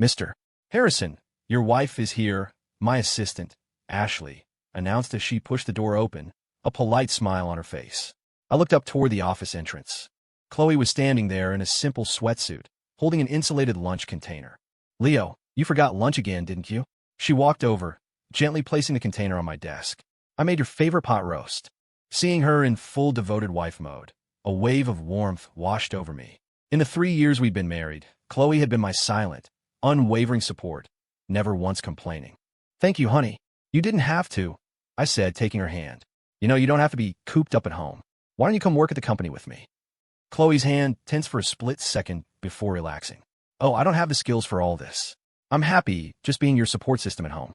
Mr. Harrison, your wife is here. My assistant, Ashley, announced as she pushed the door open, a polite smile on her face. I looked up toward the office entrance. Chloe was standing there in a simple sweatsuit, holding an insulated lunch container. Leo, you forgot lunch again, didn't you? She walked over, gently placing the container on my desk. I made your favorite pot roast. Seeing her in full devoted wife mode, a wave of warmth washed over me. In the 3 years we'd been married, Chloe had been my silent, unwavering support, never once complaining. Thank you, honey. You didn't have to, I said, taking her hand. You know, you don't have to be cooped up at home. Why don't you come work at the company with me? Chloe's hand tensed for a split second before relaxing. Oh, I don't have the skills for all this. I'm happy just being your support system at home.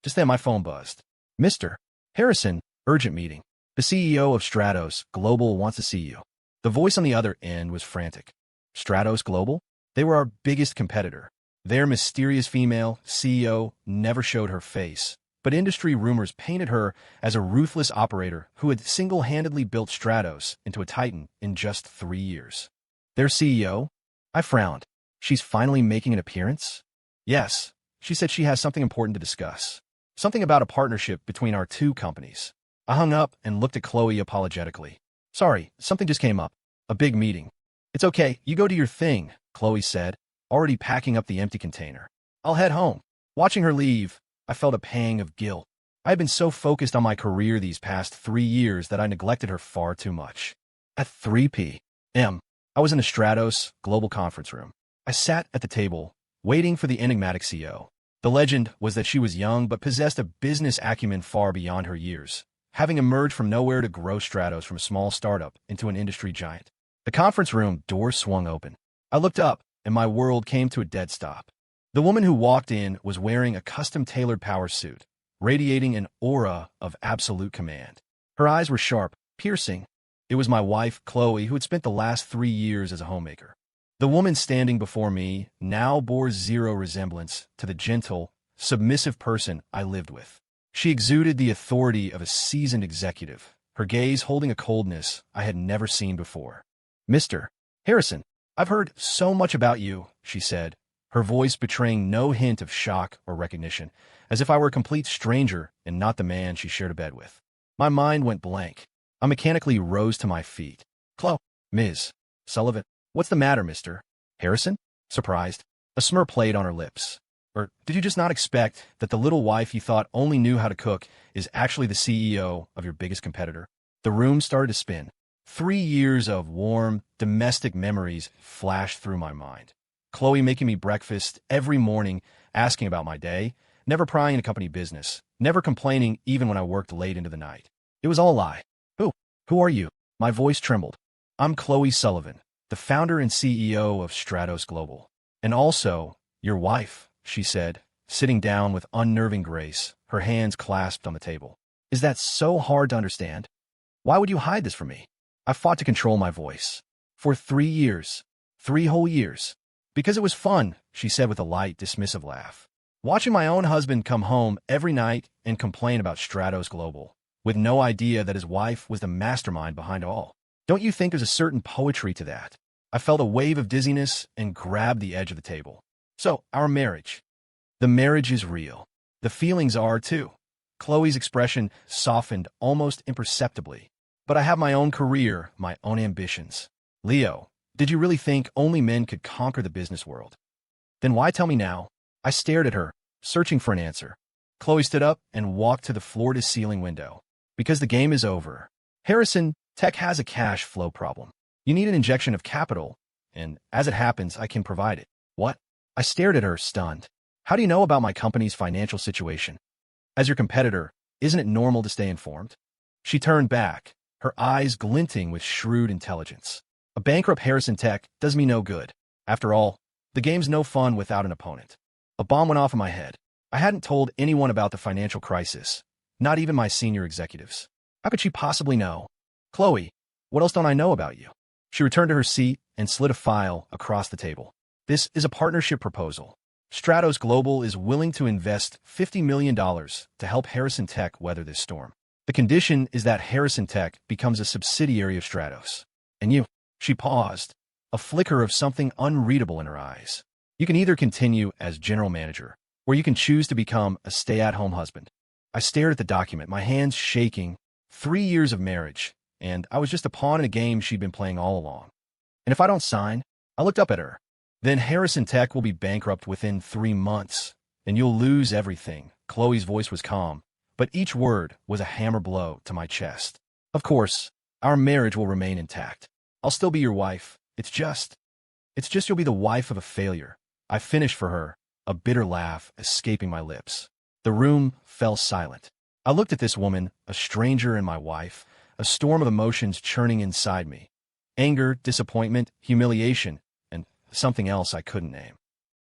Just then my phone buzzed. Mr. Harrison, urgent meeting. The CEO of Stratos Global wants to see you. The voice on the other end was frantic. Stratos Global? They were our biggest competitor. Their mysterious female CEO never showed her face, but industry rumors painted her as a ruthless operator who had single-handedly built Stratos into a titan in just 3 years. Their CEO? I frowned. She's finally making an appearance? Yes, she said she has something important to discuss. Something about a partnership between our two companies. I hung up and looked at Chloe apologetically. Sorry, something just came up. A big meeting. It's okay, you go do your thing, Chloe said, already packing up the empty container. I'll head home. Watching her leave, I felt a pang of guilt. I had been so focused on my career these past 3 years that I neglected her far too much. At 3 p.m., I was in the Stratos Global conference room. I sat at the table, waiting for the enigmatic CEO. The legend was that she was young but possessed a business acumen far beyond her years, having emerged from nowhere to grow Stratos from a small startup into an industry giant. The conference room door swung open. I looked up, and my world came to a dead stop. The woman who walked in was wearing a custom-tailored power suit, radiating an aura of absolute command. Her eyes were sharp, piercing. It was my wife, Chloe, who had spent the last 3 years as a homemaker. The woman standing before me now bore zero resemblance to the gentle, submissive person I lived with. She exuded the authority of a seasoned executive, her gaze holding a coldness I had never seen before. Mr. Harrison, I've heard so much about you, she said, her voice betraying no hint of shock or recognition, as if I were a complete stranger and not the man she shared a bed with. My mind went blank. I mechanically rose to my feet. Ms. Sullivan, what's the matter, Mr. Harrison? Surprised. A smirk played on her lips. Or did you just not expect that the little wife you thought only knew how to cook is actually the CEO of your biggest competitor? The room started to spin. 3 years of warm, domestic memories flashed through my mind. Chloe making me breakfast every morning, asking about my day, never prying into company business, never complaining even when I worked late into the night. It was all a lie. Who are you? My voice trembled. I'm Chloe Sullivan, the founder and CEO of Stratos Global. And also, your wife, she said, sitting down with unnerving grace, her hands clasped on the table. Is that so hard to understand? Why would you hide this from me? I fought to control my voice. For 3 years. 3 whole years. Because it was fun, she said with a light, dismissive laugh. Watching my own husband come home every night and complain about Stratos Global, with no idea that his wife was the mastermind behind it all. Don't you think there's a certain poetry to that? I felt a wave of dizziness and grabbed the edge of the table. So, our marriage. The marriage is real. The feelings are, too. Chloe's expression softened almost imperceptibly. But I have my own career, my own ambitions. Leo, did you really think only men could conquer the business world? Then why tell me now? I stared at her, searching for an answer. Chloe stood up and walked to the floor-to-ceiling window. Because the game is over. Harrison, tech has a cash flow problem. You need an injection of capital, and as it happens, I can provide it. What? I stared at her, stunned. How do you know about my company's financial situation? As your competitor, isn't it normal to stay informed? She turned back, her eyes glinting with shrewd intelligence. A bankrupt Harrison Tech does me no good. After all, the game's no fun without an opponent. A bomb went off in my head. I hadn't told anyone about the financial crisis, not even my senior executives. How could she possibly know? Chloe, what else don't I know about you? She returned to her seat and slid a file across the table. This is a partnership proposal. Stratos Global is willing to invest $50 million to help Harrison Tech weather this storm. The condition is that Harrison Tech becomes a subsidiary of Stratos. And you? She paused, a flicker of something unreadable in her eyes. You can either continue as general manager, or you can choose to become a stay-at-home husband. I stared at the document, my hands shaking. 3 years of marriage, and I was just a pawn in a game she'd been playing all along. And if I don't sign, I looked up at her. Then Harrison Tech will be bankrupt within 3 months, and you'll lose everything. Chloe's voice was calm, but each word was a hammer blow to my chest. Of course, our marriage will remain intact. I'll still be your wife. It's just you'll be the wife of a failure. I finished for her, a bitter laugh escaping my lips. The room fell silent. I looked at this woman, a stranger and my wife, a storm of emotions churning inside me. Anger, disappointment, humiliation, and something else I couldn't name.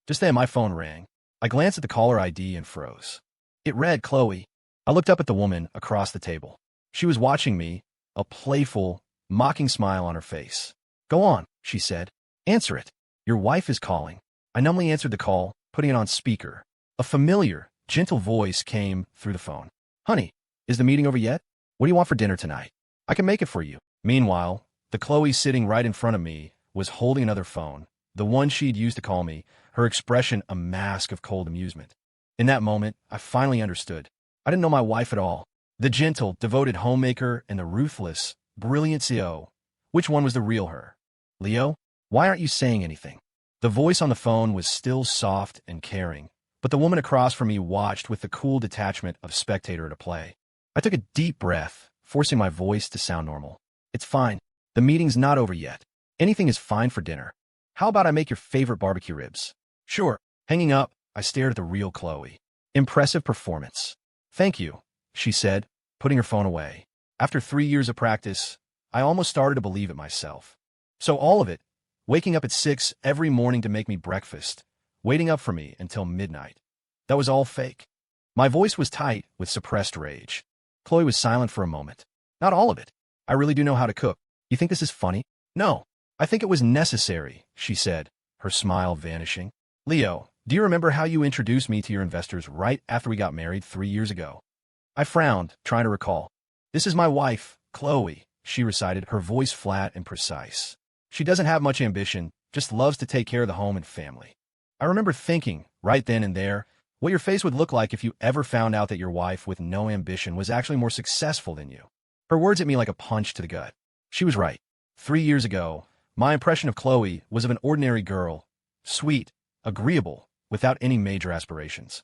Just then my phone rang. I glanced at the caller ID and froze. It read Chloe. I looked up at the woman across the table. She was watching me, a playful, mocking smile on her face. "Go on," she said. "Answer it. Your wife is calling." I numbly answered the call, putting it on speaker. A familiar, gentle voice came through the phone. "Honey, is the meeting over yet? What do you want for dinner tonight? I can make it for you." Meanwhile, the Chloe sitting right in front of me was holding another phone, the one she'd used to call me, her expression a mask of cold amusement. In that moment, I finally understood. I didn't know my wife at all. The gentle, devoted homemaker and the ruthless, brilliant CEO. Which one was the real her? "Leo, why aren't you saying anything?" The voice on the phone was still soft and caring, but the woman across from me watched with the cool detachment of spectator at a play. I took a deep breath, forcing my voice to sound normal. "It's fine. The meeting's not over yet. Anything is fine for dinner. How about I make your favorite barbecue ribs?" "Sure." Hanging up, I stared at the real Chloe. Impressive performance. "Thank you," she said, putting her phone away. After 3 years of practice, I almost started to believe it myself. So all of it, waking up at 6 every morning to make me breakfast, waiting up for me until midnight, that was all fake. My voice was tight with suppressed rage. Chloe was silent for a moment. "Not all of it. I really do know how to cook. You think this is funny?" "No. I think it was necessary," she said, her smile vanishing. "Leo, do you remember how you introduced me to your investors right after we got married 3 years ago?" I frowned, trying to recall. "This is my wife, Chloe," she recited, her voice flat and precise. "She doesn't have much ambition, just loves to take care of the home and family." I remember thinking, right then and there, what your face would look like if you ever found out that your wife with no ambition was actually more successful than you. Her words hit me like a punch to the gut. She was right. 3 years ago, my impression of Chloe was of an ordinary girl, sweet, agreeable, without any major aspirations.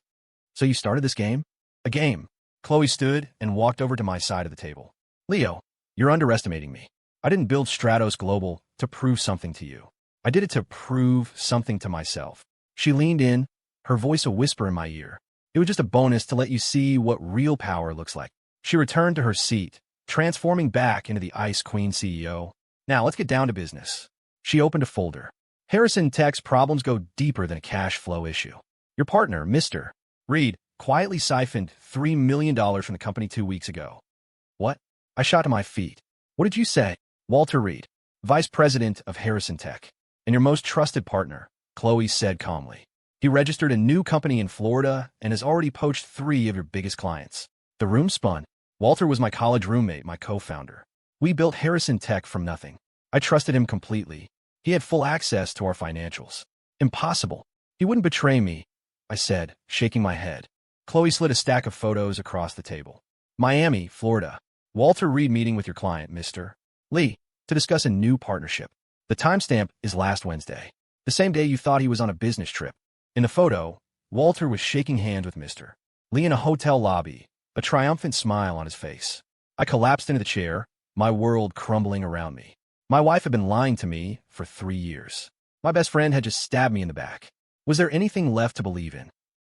"So you started this game?" "A game." Chloe stood and walked over to my side of the table. "Leo, you're underestimating me. I didn't build Stratos Global to prove something to you. I did it to prove something to myself." She leaned in, her voice a whisper in my ear. "It was just a bonus to let you see what real power looks like." She returned to her seat, transforming back into the Ice Queen CEO. "Now let's get down to business." She opened a folder. "Harrison Tech's problems go deeper than a cash flow issue. Your partner, Mr. Reed, quietly siphoned $3 million from the company 2 weeks ago." "What?" I shot to my feet. "What did you say?" "Walter Reed, vice president of Harrison Tech, and your most trusted partner," Chloe said calmly. "He registered a new company in Florida and has already poached 3 of your biggest clients." The room spun. Walter was my college roommate, my co-founder. We built Harrison Tech from nothing. I trusted him completely. He had full access to our financials. "Impossible. He wouldn't betray me," I said, shaking my head. Chloe slid a stack of photos across the table. "Miami, Florida. Walter Reed meeting with your client, Mr. Lee, to discuss a new partnership. The timestamp is last Wednesday, the same day you thought he was on a business trip." In the photo, Walter was shaking hands with Mr. Lee in a hotel lobby, a triumphant smile on his face. I collapsed into the chair, my world crumbling around me. My wife had been lying to me for 3 years. My best friend had just stabbed me in the back. Was there anything left to believe in?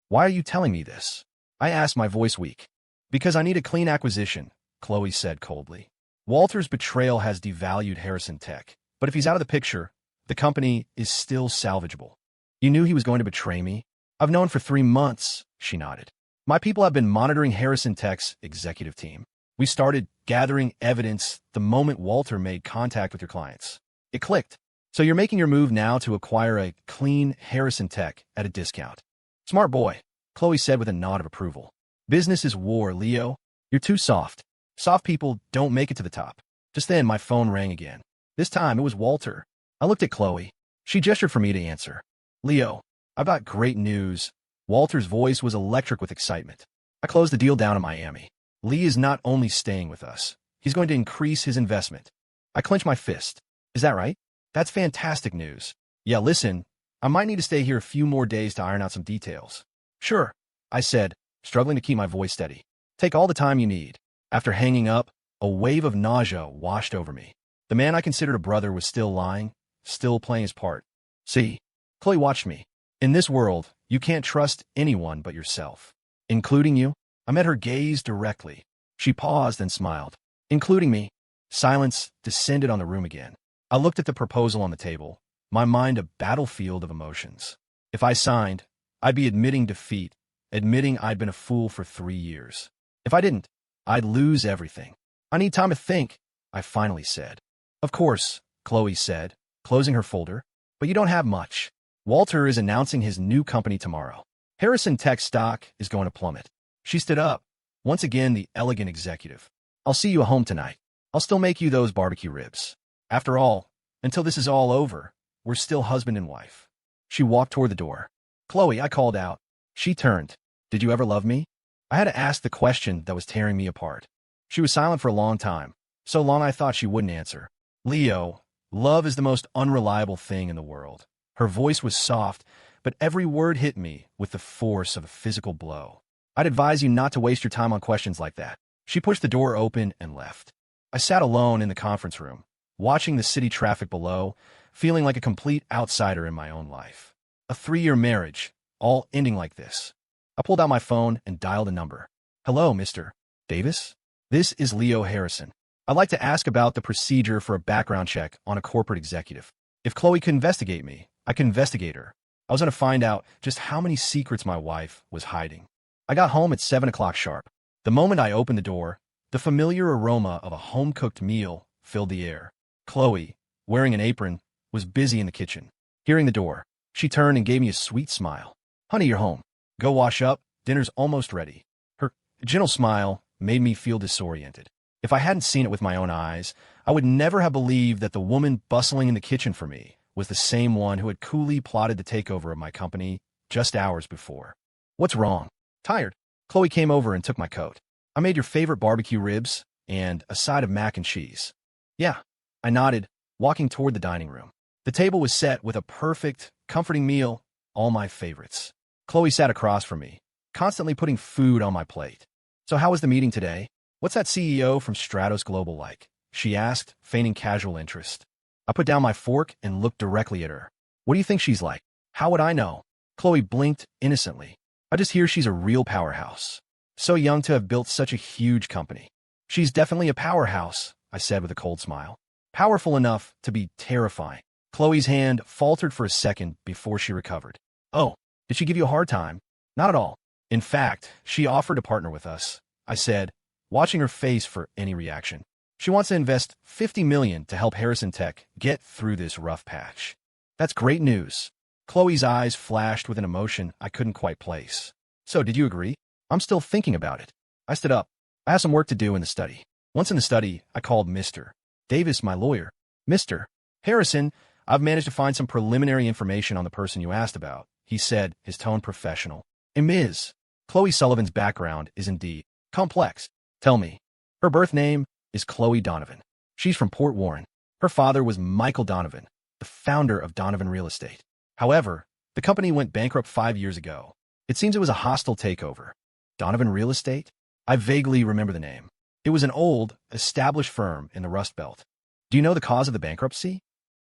"Why are you telling me this?" I asked, my voice weak. "Because I need a clean acquisition," Chloe said coldly. "Walter's betrayal has devalued Harrison Tech, but if he's out of the picture, the company is still salvageable." "You knew he was going to betray me?" "I've known for 3 months," she nodded. "My people have been monitoring Harrison Tech's executive team. We started gathering evidence the moment Walter made contact with your clients. It clicked. So you're making your move now to acquire a clean Harrison Tech at a discount." "Smart boy," Chloe said with a nod of approval. "Business is war, Leo. You're too soft. Soft people don't make it to the top." Just then, my phone rang again. This time, it was Walter. I looked at Chloe. She gestured for me to answer. "Leo, I've got great news. Walter's voice was electric with excitement. I closed the deal down in Miami. Lee is not only staying with us, he's going to increase his investment. I clenched my fist. Is that right? That's fantastic news. Yeah, listen, I might need to stay here a few more days to iron out some details. Sure, I said, struggling to keep my voice steady. Take all the time you need. After hanging up, a wave of nausea washed over me. The man I considered a brother was still lying, still playing his part. See, Chloe watched me. In this world, you can't trust anyone but yourself. Including you? I met her gaze directly. She paused and smiled. Including me. Silence descended on the room again. I looked at the proposal on the table, my mind a battlefield of emotions. If I signed, I'd be admitting defeat, admitting I'd been a fool for 3 years. If I didn't, I'd lose everything. I need time to think, I finally said. Of course, Chloe said, closing her folder, but you don't have much. Walter is announcing his new company tomorrow. Harrison Tech stock is going to plummet. She stood up, once again the elegant executive. I'll see you at home tonight. I'll still make you those barbecue ribs. After all, until this is all over, we're still husband and wife. She walked toward the door. Chloe, I called out. She turned. Did you ever love me? I had to ask the question that was tearing me apart. She was silent for a long time, so long I thought she wouldn't answer. Leo, love is the most unreliable thing in the world. Her voice was soft, but every word hit me with the force of a physical blow. I'd advise you not to waste your time on questions like that. She pushed the door open and left. I sat alone in the conference room, watching the city traffic below, feeling like a complete outsider in my own life. A 3-year marriage, all ending like this. I pulled out my phone and dialed a number. Hello, Mr. Davis? This is Leo Harrison. I'd like to ask about the procedure for a background check on a corporate executive. If Chloe could investigate me, I could investigate her. I was going to find out just how many secrets my wife was hiding. I got home at 7 o'clock sharp. The moment I opened the door, the familiar aroma of a home-cooked meal filled the air. Chloe, wearing an apron, was busy in the kitchen. Hearing the door, she turned and gave me a sweet smile. Honey, you're home. Go wash up. Dinner's almost ready. Her gentle smile made me feel disoriented. If I hadn't seen it with my own eyes, I would never have believed that the woman bustling in the kitchen for me was the same one who had coolly plotted the takeover of my company just hours before. What's wrong? Tired. Chloe came over and took my coat. I made your favorite barbecue ribs and a side of mac and cheese. Yeah, I nodded, walking toward the dining room. The table was set with a perfect, comforting meal, all my favorites. Chloe sat across from me, constantly putting food on my plate. So how was the meeting today? What's that CEO from Stratos Global like? She asked, feigning casual interest. I put down my fork and looked directly at her. What do you think she's like? How would I know? Chloe blinked innocently. I just hear she's a real powerhouse. So young to have built such a huge company. She's definitely a powerhouse, I said with a cold smile. Powerful enough to be terrifying. Chloe's hand faltered for a second before she recovered. Oh, did she give you a hard time? Not at all. In fact, she offered to partner with us, I said, watching her face for any reaction. She wants to invest $50 million to help Harrison Tech get through this rough patch. That's great news. Chloe's eyes flashed with an emotion I couldn't quite place. So, did you agree? I'm still thinking about it. I stood up. I have some work to do in the study. Once in the study, I called Mr. Davis, my lawyer. Mr. Harrison, I've managed to find some preliminary information on the person you asked about, he said, his tone professional. A Ms. Chloe Sullivan's background is indeed complex. Tell me. Her birth name is Chloe Donovan. She's from Port Warren. Her father was Michael Donovan, the founder of Donovan Real Estate. However, the company went bankrupt 5 years ago. It seems it was a hostile takeover. Donovan Real Estate? I vaguely remember the name. It was an old, established firm in the Rust Belt. Do you know the cause of the bankruptcy?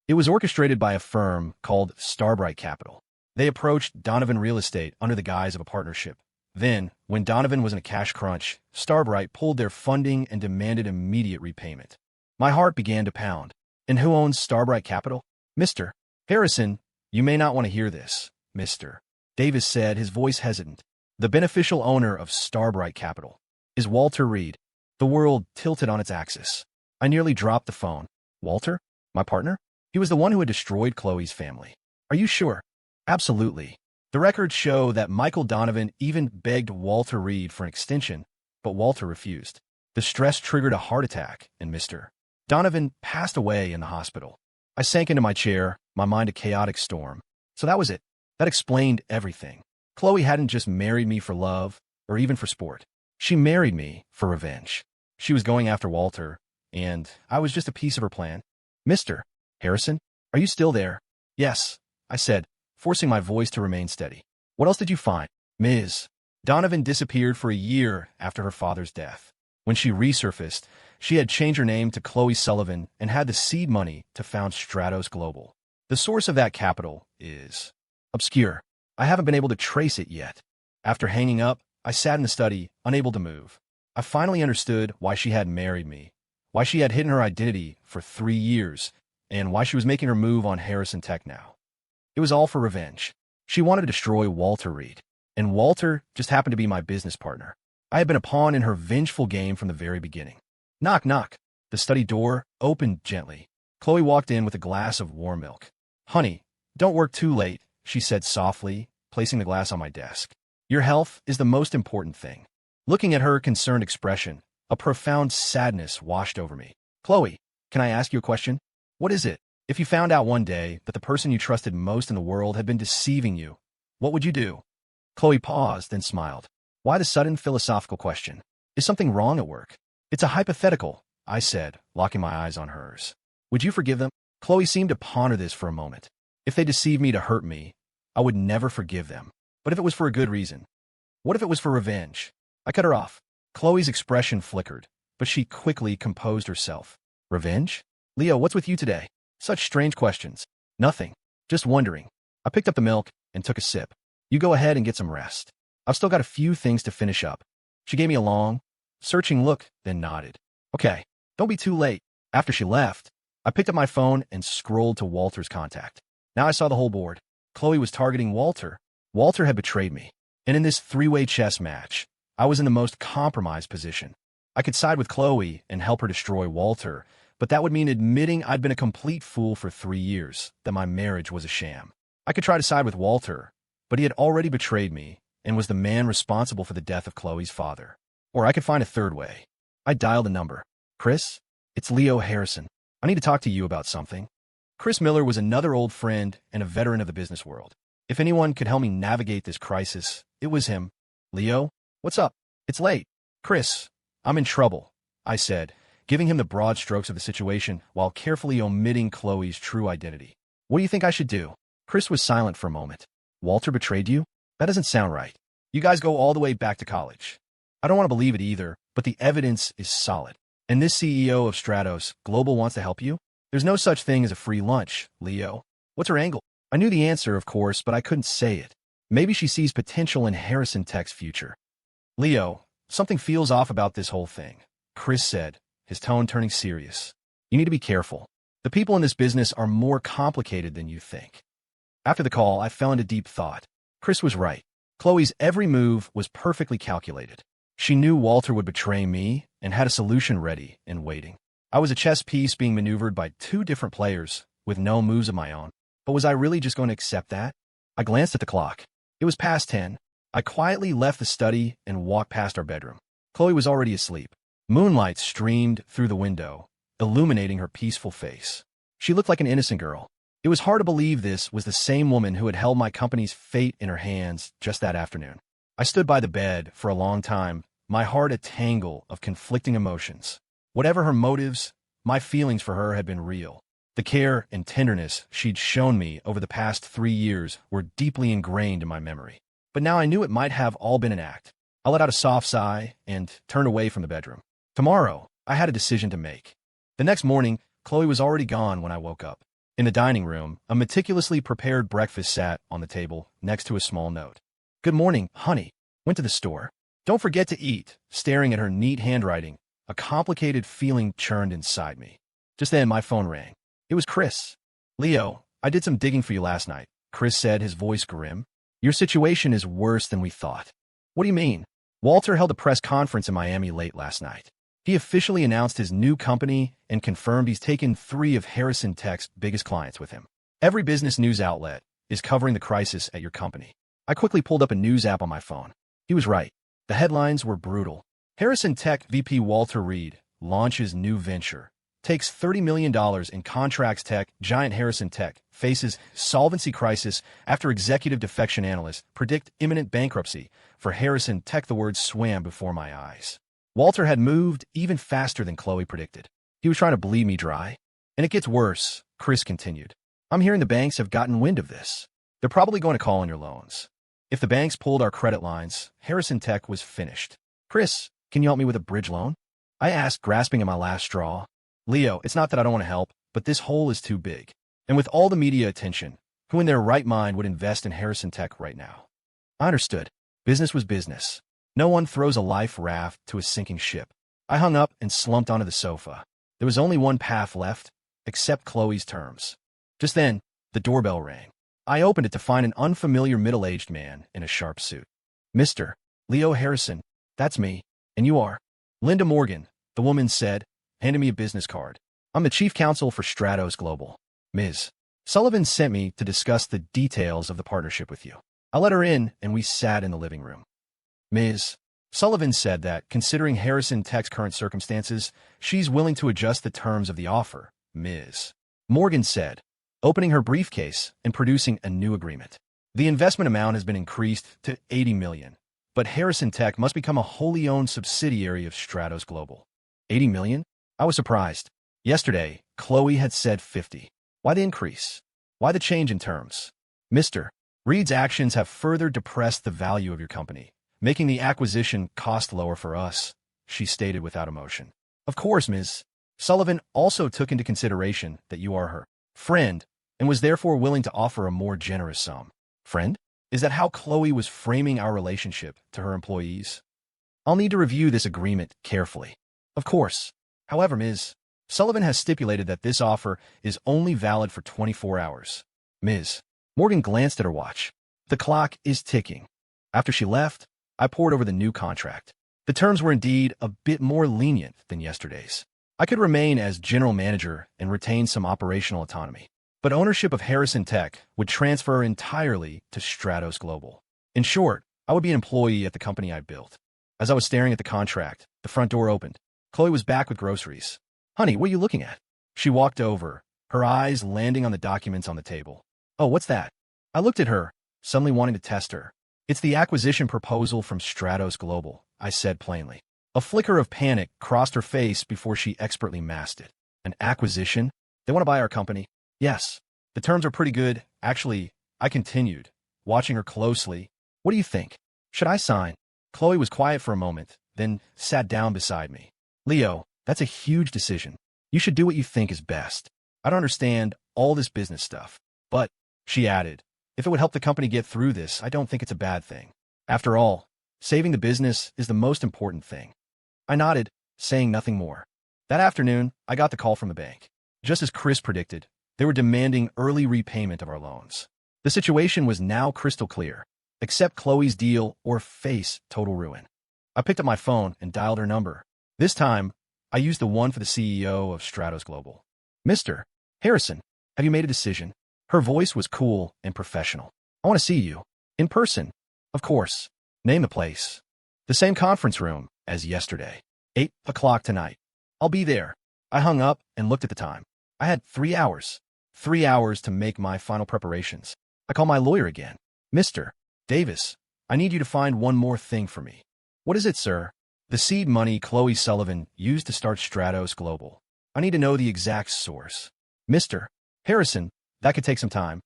It was orchestrated by a firm called Starbright Capital. They approached Donovan Real Estate under the guise of a partnership. Then, when Donovan was in a cash crunch, Starbright pulled their funding and demanded immediate repayment. My heart began to pound. And who owns Starbright Capital? Mr. Harrison, you may not want to hear this, Mr. Davis said, his voice hesitant. The beneficial owner of Starbright Capital is Walter Reed. The world tilted on its axis. I nearly dropped the phone. Walter? My partner? He was the one who had destroyed Chloe's family. Are you sure? Absolutely. The records show that Michael Donovan even begged Walter Reed for an extension, but Walter refused. The stress triggered a heart attack, and Mr. Donovan passed away in the hospital. I sank into my chair, my mind a chaotic storm. So that was it. That explained everything. Chloe hadn't just married me for love or even for sport. She married me for revenge. She was going after Walter, and I was just a piece of her plan. Mr. Harrison, are you still there? Yes, I said, forcing my voice to remain steady. What else did you find? Ms. Donovan disappeared for a year after her father's death. When she resurfaced, she had changed her name to Chloe Sullivan and had the seed money to found Stratos Global. The source of that capital is obscure. I haven't been able to trace it yet. After hanging up, I sat in the study, unable to move. I finally understood why she had married me, why she had hidden her identity for 3 years, and why she was making her move on Harrison Tech now. It was all for revenge. She wanted to destroy Walter Reed, and Walter just happened to be my business partner. I had been a pawn in her vengeful game from the very beginning. Knock, knock. The study door opened gently. Chloe walked in with a glass of warm milk. Honey, don't work too late, she said softly, placing the glass on my desk. Your health is the most important thing. Looking at her concerned expression, a profound sadness washed over me. Chloe, can I ask you a question? What is it? If you found out one day that the person you trusted most in the world had been deceiving you, what would you do? Chloe paused and smiled. Why the sudden philosophical question? Is something wrong at work? It's a hypothetical, I said, locking my eyes on hers. Would you forgive them? Chloe seemed to ponder this for a moment. If they deceived me to hurt me, I would never forgive them. But if it was for a good reason? What if it was for revenge? I cut her off. Chloe's expression flickered, but she quickly composed herself. Revenge? Leo, what's with you today? Such strange questions. Nothing. Just wondering. I picked up the milk and took a sip. You go ahead and get some rest. I've still got a few things to finish up. She gave me a long, searching look, then nodded. Okay, don't be too late. After she left, I picked up my phone and scrolled to Walter's contact. Now I saw the whole board. Chloe was targeting Walter. Walter had betrayed me. And in this three-way chess match, I was in the most compromised position. I could side with Chloe and help her destroy Walter, but that would mean admitting I'd been a complete fool for 3 years, that my marriage was a sham. I could try to side with Walter, but he had already betrayed me and was the man responsible for the death of Chloe's father. Or I could find a third way. I dialed a number. Chris, it's Leo Harrison. I need to talk to you about something. Chris Miller was another old friend and a veteran of the business world. If anyone could help me navigate this crisis, it was him. Leo, what's up? It's late. Chris, I'm in trouble, I said, giving him the broad strokes of the situation while carefully omitting Chloe's true identity. What do you think I should do? Chris was silent for a moment. Walter betrayed you? That doesn't sound right. You guys go all the way back to college. I don't want to believe it either, but the evidence is solid. And this CEO of Stratos Global wants to help you? There's no such thing as a free lunch, Leo. What's her angle? I knew the answer, of course, but I couldn't say it. Maybe she sees potential in Harrison Tech's future. Leo, something feels off about this whole thing, Chris said, his tone turning serious. You need to be careful. The people in this business are more complicated than you think. After the call, I fell into deep thought. Chris was right. Chloe's every move was perfectly calculated. She knew Walter would betray me and had a solution ready and waiting. I was a chess piece being maneuvered by 2 different players with no moves of my own. But was I really just going to accept that? I glanced at the clock. It was past 10. I quietly left the study and walked past our bedroom. Chloe was already asleep. Moonlight streamed through the window, illuminating her peaceful face. She looked like an innocent girl. It was hard to believe this was the same woman who had held my company's fate in her hands just that afternoon. I stood by the bed for a long time, my heart a tangle of conflicting emotions. Whatever her motives, my feelings for her had been real. The care and tenderness she'd shown me over the past 3 years were deeply ingrained in my memory. But now I knew it might have all been an act. I let out a soft sigh and turned away from the bedroom. Tomorrow, I had a decision to make. The next morning, Chloe was already gone when I woke up. In the dining room, a meticulously prepared breakfast sat on the table next to a small note. Good morning, honey. Went to the store. Don't forget to eat. Staring at her neat handwriting, a complicated feeling churned inside me. Just then, my phone rang. It was Chris. Leo, I did some digging for you last night, Chris said, his voice grim. Your situation is worse than we thought. What do you mean? Walter held a press conference in Miami late last night. He officially announced his new company and confirmed he's taken 3 of Harrison Tech's biggest clients with him. Every business news outlet is covering the crisis at your company. I quickly pulled up a news app on my phone. He was right. The headlines were brutal. Harrison Tech VP Walter Reed launches new venture, takes $30 million in contracts. Tech giant Harrison Tech faces solvency crisis after executive defection. Analysts predict imminent bankruptcy for Harrison Tech. The words swam before my eyes. Walter had moved even faster than Chloe predicted. He was trying to bleed me dry. And it gets worse, Chris continued. I'm hearing the banks have gotten wind of this. They're probably going to call on your loans. If the banks pulled our credit lines, Harrison Tech was finished. Chris, can you help me with a bridge loan? I asked, grasping at my last straw. Leo, it's not that I don't want to help, but this hole is too big. And with all the media attention, who in their right mind would invest in Harrison Tech right now? I understood. Business was business. No one throws a life raft to a sinking ship. I hung up and slumped onto the sofa. There was only one path left, accept Chloe's terms. Just then, the doorbell rang. I opened it to find an unfamiliar middle-aged man in a sharp suit. Mr. Leo Harrison, that's me. And you are? Linda Morgan, the woman said, handing me a business card. I'm the chief counsel for Stratos Global. Ms. Sullivan sent me to discuss the details of the partnership with you. I let her in, and we sat in the living room. Ms. Sullivan said that, considering Harrison Tech's current circumstances, she's willing to adjust the terms of the offer, Ms. Morgan said, opening her briefcase and producing a new agreement. The investment amount has been increased to $80 million, but Harrison Tech must become a wholly owned subsidiary of Stratos Global. $80 million? I was surprised. Yesterday, Chloe had said 50. Why the increase? Why the change in terms? Mr. Reed's actions have further depressed the value of your company, making the acquisition cost lower for us, she stated without emotion. Of course, Ms. Sullivan also took into consideration that you are her friend and was therefore willing to offer a more generous sum. Friend? Is that how Chloe was framing our relationship to her employees? I'll need to review this agreement carefully. Of course. However, Ms. Sullivan has stipulated that this offer is only valid for 24 hours. Ms. Morgan glanced at her watch. The clock is ticking. After she left, I pored over the new contract. The terms were indeed a bit more lenient than yesterday's. I could remain as general manager and retain some operational autonomy, but ownership of Harrison Tech would transfer entirely to Stratos Global. In short, I would be an employee at the company I built. As I was staring at the contract, the front door opened. Chloe was back with groceries. Honey, what are you looking at? She walked over, her eyes landing on the documents on the table. Oh, what's that? I looked at her, suddenly wanting to test her. It's the acquisition proposal from Stratos Global, I said plainly. A flicker of panic crossed her face before she expertly masked it. An acquisition? They want to buy our company? Yes. The terms are pretty good. Actually, I continued, watching her closely. What do you think? Should I sign? Chloe was quiet for a moment, then sat down beside me. Leo, that's a huge decision. You should do what you think is best. I don't understand all this business stuff. But, she added, if it would help the company get through this, I don't think it's a bad thing. After all, saving the business is the most important thing. I nodded, saying nothing more. That afternoon, I got the call from the bank. Just as Chris predicted, they were demanding early repayment of our loans. The situation was now crystal clear. Accept Chloe's deal or face total ruin. I picked up my phone and dialed her number. This time, I used the one for the CEO of Stratos Global. Mr. Harrison, have you made a decision? Her voice was cool and professional. I want to see you. In person. Of course. Name the place. The same conference room as yesterday. 8 o'clock tonight. I'll be there. I hung up and looked at the time. I had 3 hours. 3 hours to make my final preparations. I called my lawyer again. Mr. Davis, I need you to find one more thing for me. What is it, sir? The seed money Chloe Sullivan used to start Stratos Global. I need to know the exact source. Mr. Harrison, that could take some time.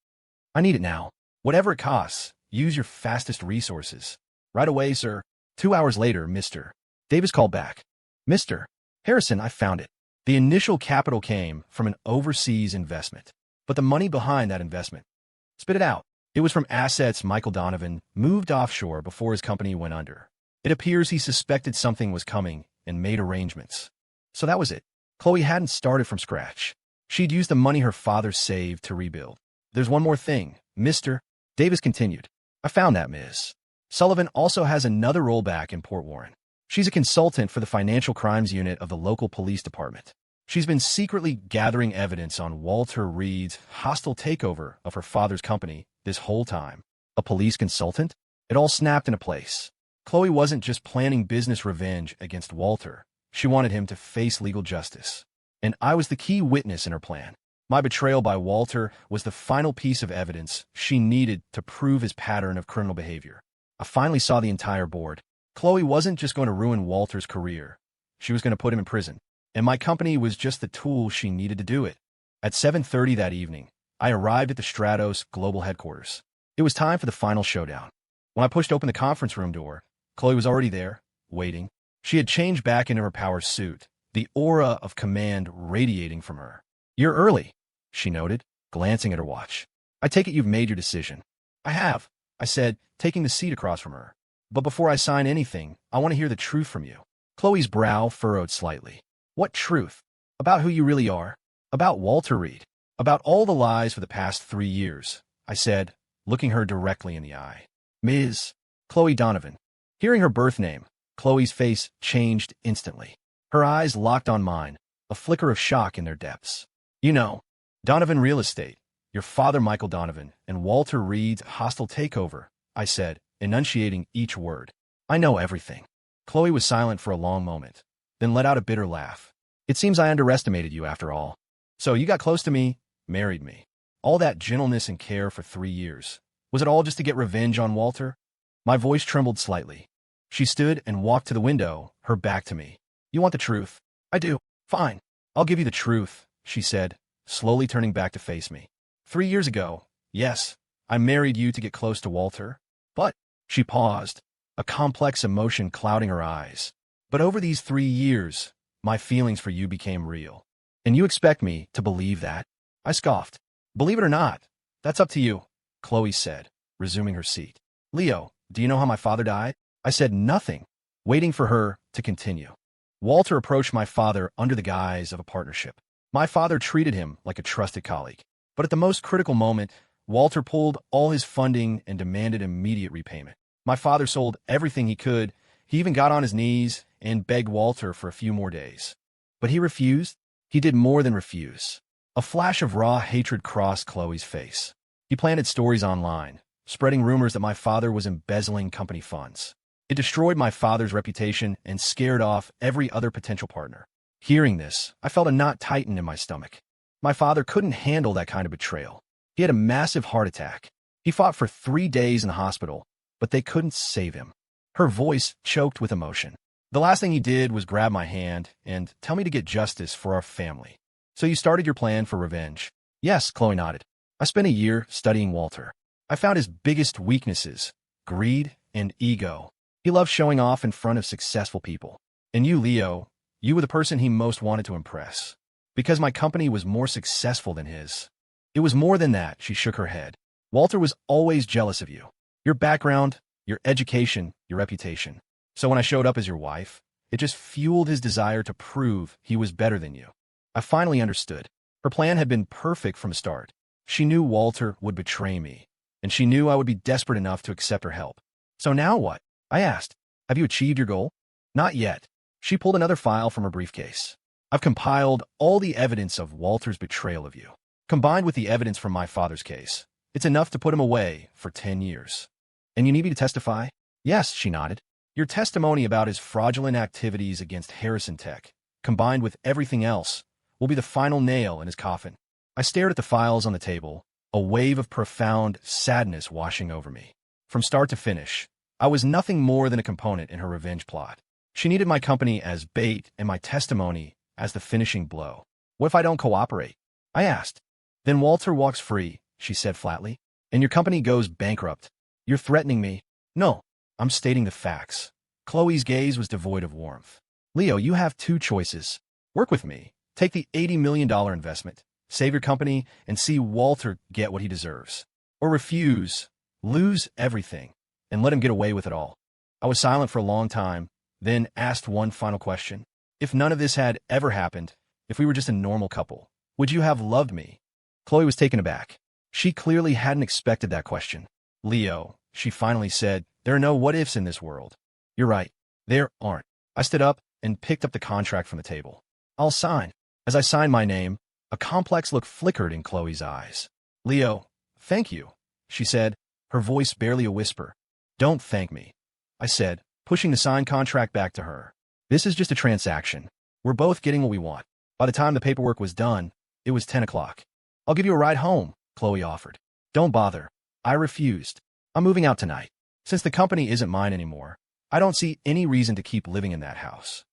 I need it now. Whatever it costs, use your fastest resources. Right away, sir. 2 hours later, Mr. Davis called back. Mr. Harrison, I found it. The initial capital came from an overseas investment, but the money behind that investment, spit it out. It was from assets Michael Donovan moved offshore before his company went under. It appears he suspected something was coming and made arrangements. So that was it. Chloe hadn't started from scratch. She'd used the money her father saved to rebuild. There's one more thing, Mr. Davis continued. I found that, Ms. Sullivan also has another rollback in Port Warren. She's a consultant for the financial crimes unit of the local police department. She's been secretly gathering evidence on Walter Reed's hostile takeover of her father's company this whole time. A police consultant? It all snapped into place. Chloe wasn't just planning business revenge against Walter. She wanted him to face legal justice. and I was the key witness in her plan. My betrayal by Walter was the final piece of evidence she needed to prove his pattern of criminal behavior. I finally saw the entire board. Chloe wasn't just going to ruin Walter's career. She was going to put him in prison, and my company was just the tool she needed to do it. At 7:30 that evening, I arrived at the Stratos Global headquarters. It was time for the final showdown. When I pushed open the conference room door, Chloe was already there, waiting. She had changed back into her power suit, the aura of command radiating from her. "You're early," she noted, glancing at her watch. "I take it you've made your decision." "I have," I said, taking the seat across from her. "But before I sign anything, I want to hear the truth from you." Chloe's brow furrowed slightly. "What truth? About who you really are? About Walter Reed? About all the lies for the past 3 years?" I said, looking her directly in the eye. "Ms. Chloe Donovan." Hearing her birth name, Chloe's face changed instantly. Her eyes locked on mine, a flicker of shock in their depths. "You know, Donovan Real Estate, your father Michael Donovan, and Walter Reed's hostile takeover," I said, enunciating each word. "I know everything." Chloe was silent for a long moment, then let out a bitter laugh. "It seems I underestimated you after all. So you got close to me, married me. All that gentleness and care for 3 years. Was it all just to get revenge on Walter?" My voice trembled slightly. She stood and walked to the window, her back to me. "You want the truth?" "I do." "Fine. I'll give you the truth," she said, slowly turning back to face me. 3 years ago, yes, I married you to get close to Walter. But, she paused, a complex emotion clouding her eyes. "But over these 3 years, my feelings for you became real. And you expect me to believe that?" I scoffed. "Believe it or not, that's up to you," Chloe said, resuming her seat. "Leo, do you know how my father died?" I said nothing, waiting for her to continue. "Walter approached my father under the guise of a partnership. My father treated him like a trusted colleague. But at the most critical moment, Walter pulled all his funding and demanded immediate repayment. My father sold everything he could. He even got on his knees and begged Walter for a few more days. But he refused. He did more than refuse." A flash of raw hatred crossed Chloe's face. "He planted stories online, spreading rumors that my father was embezzling company funds. It destroyed my father's reputation and scared off every other potential partner." Hearing this, I felt a knot tighten in my stomach. My father couldn't handle that kind of betrayal. He had a massive heart attack. He fought for 3 days in the hospital, but they couldn't save him. Her voice choked with emotion. "The last thing he did was grab my hand and tell me to get justice for our family. So you started your plan for revenge?" "Yes," Chloe nodded. "I spent a year studying Walter. I found his biggest weaknesses: greed and ego. He loved showing off in front of successful people. And you, Leo, you were the person he most wanted to impress. Because my company was more successful than his." "It was more than that," she shook her head. "Walter was always jealous of you. Your background, your education, your reputation. So when I showed up as your wife, it just fueled his desire to prove he was better than you." I finally understood. Her plan had been perfect from the start. She knew Walter would betray me, and she knew I would be desperate enough to accept her help. "So now what?" I asked. "Have you achieved your goal?" "Not yet." She pulled another file from her briefcase. "I've compiled all the evidence of Walter's betrayal of you, combined with the evidence from my father's case. It's enough to put him away for 10 years. "And you need me to testify?" "Yes," she nodded. "Your testimony about his fraudulent activities against Harrison Tech, combined with everything else, will be the final nail in his coffin." I stared at the files on the table, a wave of profound sadness washing over me. From start to finish, I was nothing more than a component in her revenge plot. She needed my company as bait and my testimony as the finishing blow. "What if I don't cooperate?" I asked. "Then Walter walks free," she said flatly, "and your company goes bankrupt. You're threatening me." "No, I'm stating the facts." Chloe's gaze was devoid of warmth. "Leo, you have 2 choices. Work with me, take the $80 million investment, save your company, and see Walter get what he deserves. Or refuse, lose everything, and let him get away with it all." I was silent for a long time, then asked one final question. "If none of this had ever happened, if we were just a normal couple, would you have loved me?" Chloe was taken aback. She clearly hadn't expected that question. "Leo," she finally said, "there are no what-ifs in this world." "You're right. There aren't." I stood up and picked up the contract from the table. "I'll sign." As I signed my name, a complex look flickered in Chloe's eyes. "Leo, thank you," she said, her voice barely a whisper. "Don't thank me," I said, pushing the signed contract back to her. "This is just a transaction. We're both getting what we want. By the time the paperwork was done, it was 10 o'clock. I'll give you a ride home, Chloe offered. Don't bother. I refused. I'm moving out tonight. Since the company isn't mine anymore, I don't see any reason to keep living in that house.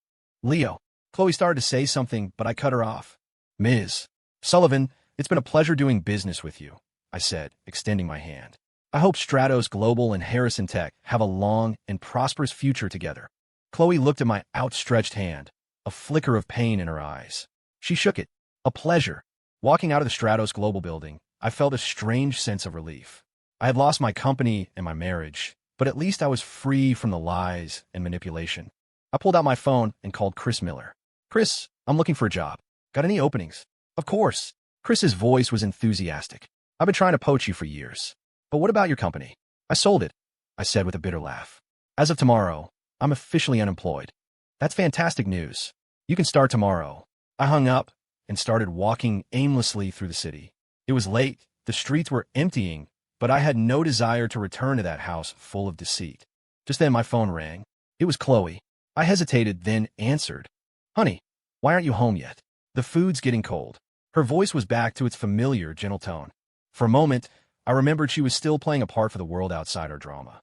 Leo. Chloe started to say something, but I cut her off. Ms. Sullivan, it's been a pleasure doing business with you, I said, extending my hand. I hope Stratos Global and Harrison Tech have a long and prosperous future together. Chloe looked at my outstretched hand, a flicker of pain in her eyes. She shook it. A pleasure. Walking out of the Stratos Global building, I felt a strange sense of relief. I had lost my company and my marriage, but at least I was free from the lies and manipulation. I pulled out my phone and called Chris Miller. Chris, I'm looking for a job. Got any openings? Of course. Chris's voice was enthusiastic. I've been trying to poach you for years. But what about your company? I sold it, I said with a bitter laugh. As of tomorrow, I'm officially unemployed. That's fantastic news. You can start tomorrow. I hung up and started walking aimlessly through the city. It was late, the streets were emptying, but I had no desire to return to that house full of deceit. Just then my phone rang. It was Chloe. I hesitated, then answered. Honey, why aren't you home yet? The food's getting cold. Her voice was back to its familiar, gentle tone. For a moment, I remembered she was still playing a part for the world outside our drama.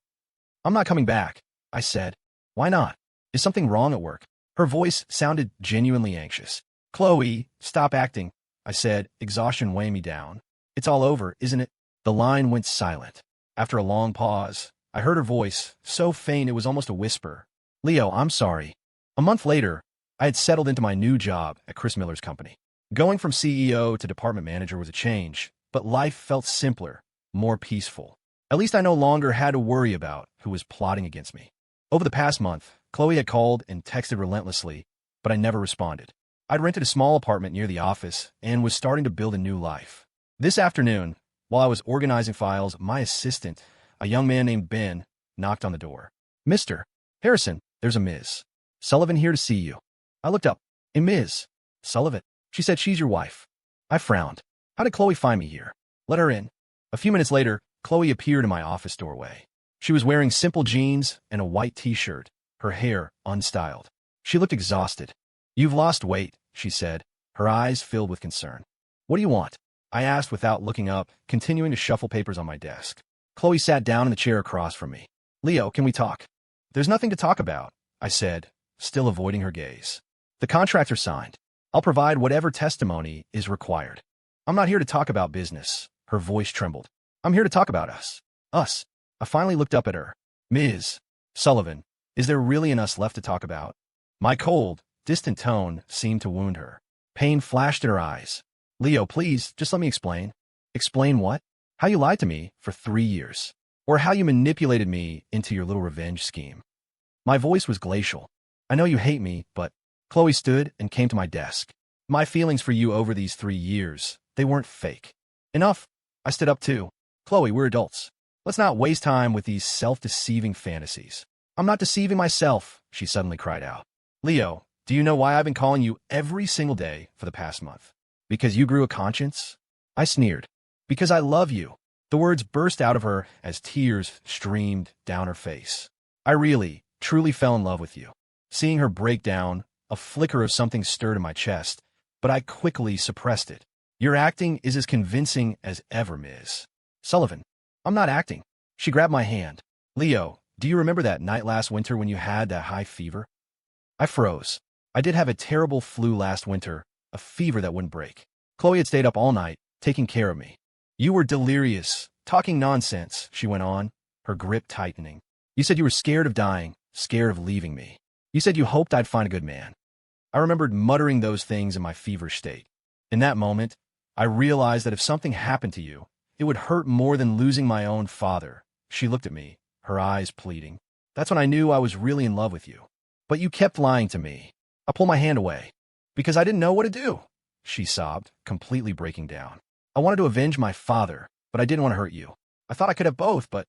I'm not coming back, I said. Why not? Is something wrong at work? Her voice sounded genuinely anxious. Chloe, stop acting, I said, exhaustion weighing me down. It's all over, isn't it? The line went silent. After a long pause, I heard her voice, so faint it was almost a whisper. Leo, I'm sorry. A month later, I had settled into my new job at Chris Miller's company. Going from CEO to department manager was a change, but life felt simpler, more peaceful. At least I no longer had to worry about who was plotting against me. Over the past month, Chloe had called and texted relentlessly, but I never responded. I'd rented a small apartment near the office and was starting to build a new life. This afternoon, while I was organizing files, my assistant, a young man named Ben, knocked on the door. Mr. Harrison, there's a Ms. Sullivan here to see you. I looked up. A Ms. Sullivan? She said she's your wife. I frowned. How did Chloe find me here? Let her in. A few minutes later, Chloe appeared in my office doorway. She was wearing simple jeans and a white t-shirt, her hair unstyled. She looked exhausted. You've lost weight, she said, her eyes filled with concern. What do you want? I asked without looking up, continuing to shuffle papers on my desk. Chloe sat down in the chair across from me. Leo, can we talk? There's nothing to talk about, I said, still avoiding her gaze. The contracts are signed. I'll provide whatever testimony is required. I'm not here to talk about business. Her voice trembled. I'm here to talk about us. Us. I finally looked up at her. Ms. Sullivan, is there really an us left to talk about? My cold, distant tone seemed to wound her. Pain flashed in her eyes. Leo, please, just let me explain. Explain what? How you lied to me for 3 years. Or how you manipulated me into your little revenge scheme. My voice was glacial. I know you hate me, but... Chloe stood and came to my desk. My feelings for you over these 3 years, they weren't fake. Enough. I stood up too. Chloe, we're adults. Let's not waste time with these self-deceiving fantasies. I'm not deceiving myself, she suddenly cried out. Leo, do you know why I've been calling you every single day for the past month? Because you grew a conscience? I sneered. Because I love you. The words burst out of her as tears streamed down her face. I really, truly fell in love with you. Seeing her break down, a flicker of something stirred in my chest, but I quickly suppressed it. Your acting is as convincing as ever, Ms. Sullivan. I'm not acting. She grabbed my hand. Leo, do you remember that night last winter when you had that high fever? I froze. I did have a terrible flu last winter, a fever that wouldn't break. Chloe had stayed up all night, taking care of me. You were delirious, talking nonsense, she went on, her grip tightening. You said you were scared of dying, scared of leaving me. You said you hoped I'd find a good man. I remembered muttering those things in my feverish state. In that moment, I realized that if something happened to you, it would hurt more than losing my own father. She looked at me, her eyes pleading. That's when I knew I was really in love with you. But you kept lying to me. I pulled my hand away. Because I didn't know what to do. She sobbed, completely breaking down. I wanted to avenge my father, but I didn't want to hurt you. I thought I could have both, but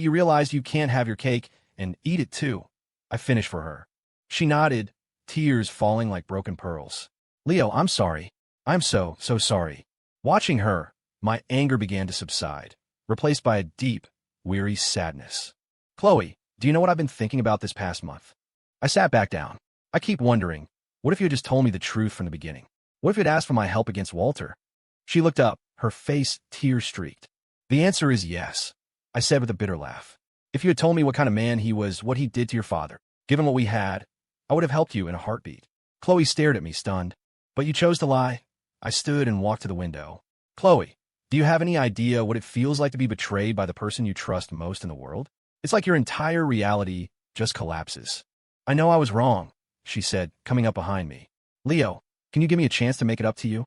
you realized you can't have your cake and eat it too. I finished for her. She nodded, tears falling like broken pearls. Leo, I'm sorry. I'm so sorry. Watching her, my anger began to subside, replaced by a deep, weary sadness. Chloe, do you know what I've been thinking about this past month? I sat back down. I keep wondering, what if you had just told me the truth from the beginning? What if you'd asked for my help against Walter? She looked up, her face tear-streaked. The answer is yes, I said with a bitter laugh. If you had told me what kind of man he was, what he did to your father, given what we had, I would have helped you in a heartbeat. Chloe stared at me, stunned. But you chose to lie. I stood and walked to the window. Chloe, do you have any idea what it feels like to be betrayed by the person you trust most in the world? It's like your entire reality just collapses. I know I was wrong, she said, coming up behind me. Leo, can you give me a chance to make it up to you?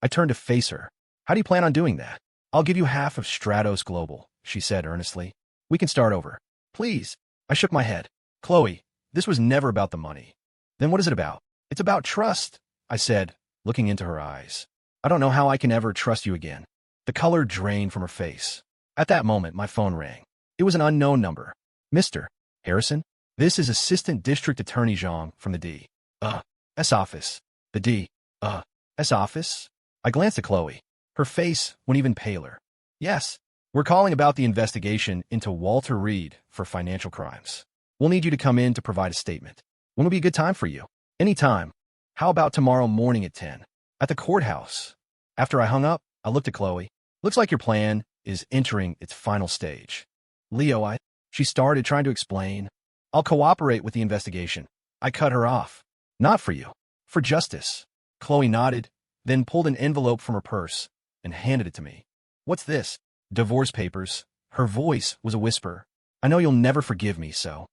I turned to face her. How do you plan on doing that? I'll give you half of Stratos Global, she said earnestly. We can start over. Please. I shook my head. Chloe, this was never about the money. Then what is it about? It's about trust, I said, looking into her eyes. I don't know how I can ever trust you again. The color drained from her face. At that moment, my phone rang. It was an unknown number. Mr. Harrison? This is Assistant District Attorney Zhang from the D.S. office. The D.S. office? I glanced at Chloe. Her face went even paler. Yes, we're calling about the investigation into Walter Reed for financial crimes. We'll need you to come in to provide a statement. When will be a good time for you? Any time. How about tomorrow morning at 10? At the courthouse. After I hung up, I looked at Chloe. Looks like your plan is entering its final stage. Leo, she started trying to explain. I'll cooperate with the investigation. I cut her off. Not for you. For justice. Chloe nodded, then pulled an envelope from her purse and handed it to me. What's this? Divorce papers. Her voice was a whisper. I know you'll never forgive me, so.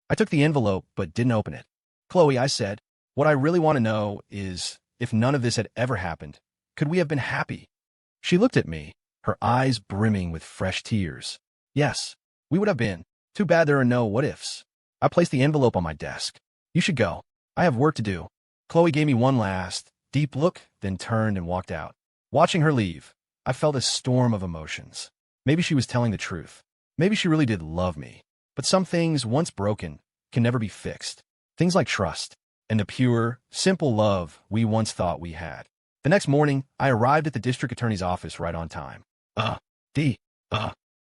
I took the envelope but didn't open it. Chloe, I said, what I really want to know is, if none of this had ever happened, could we have been happy? She looked at me, her eyes brimming with fresh tears. Yes, we would have been. Too bad there are no what-ifs. I placed the envelope on my desk. You should go. I have work to do. Chloe gave me one last, deep look, then turned and walked out. Watching her leave, I felt a storm of emotions. Maybe she was telling the truth. Maybe she really did love me. But some things, once broken, can never be fixed. Things like trust and the pure, simple love we once thought we had. The next morning, I arrived at the district attorney's office right on time.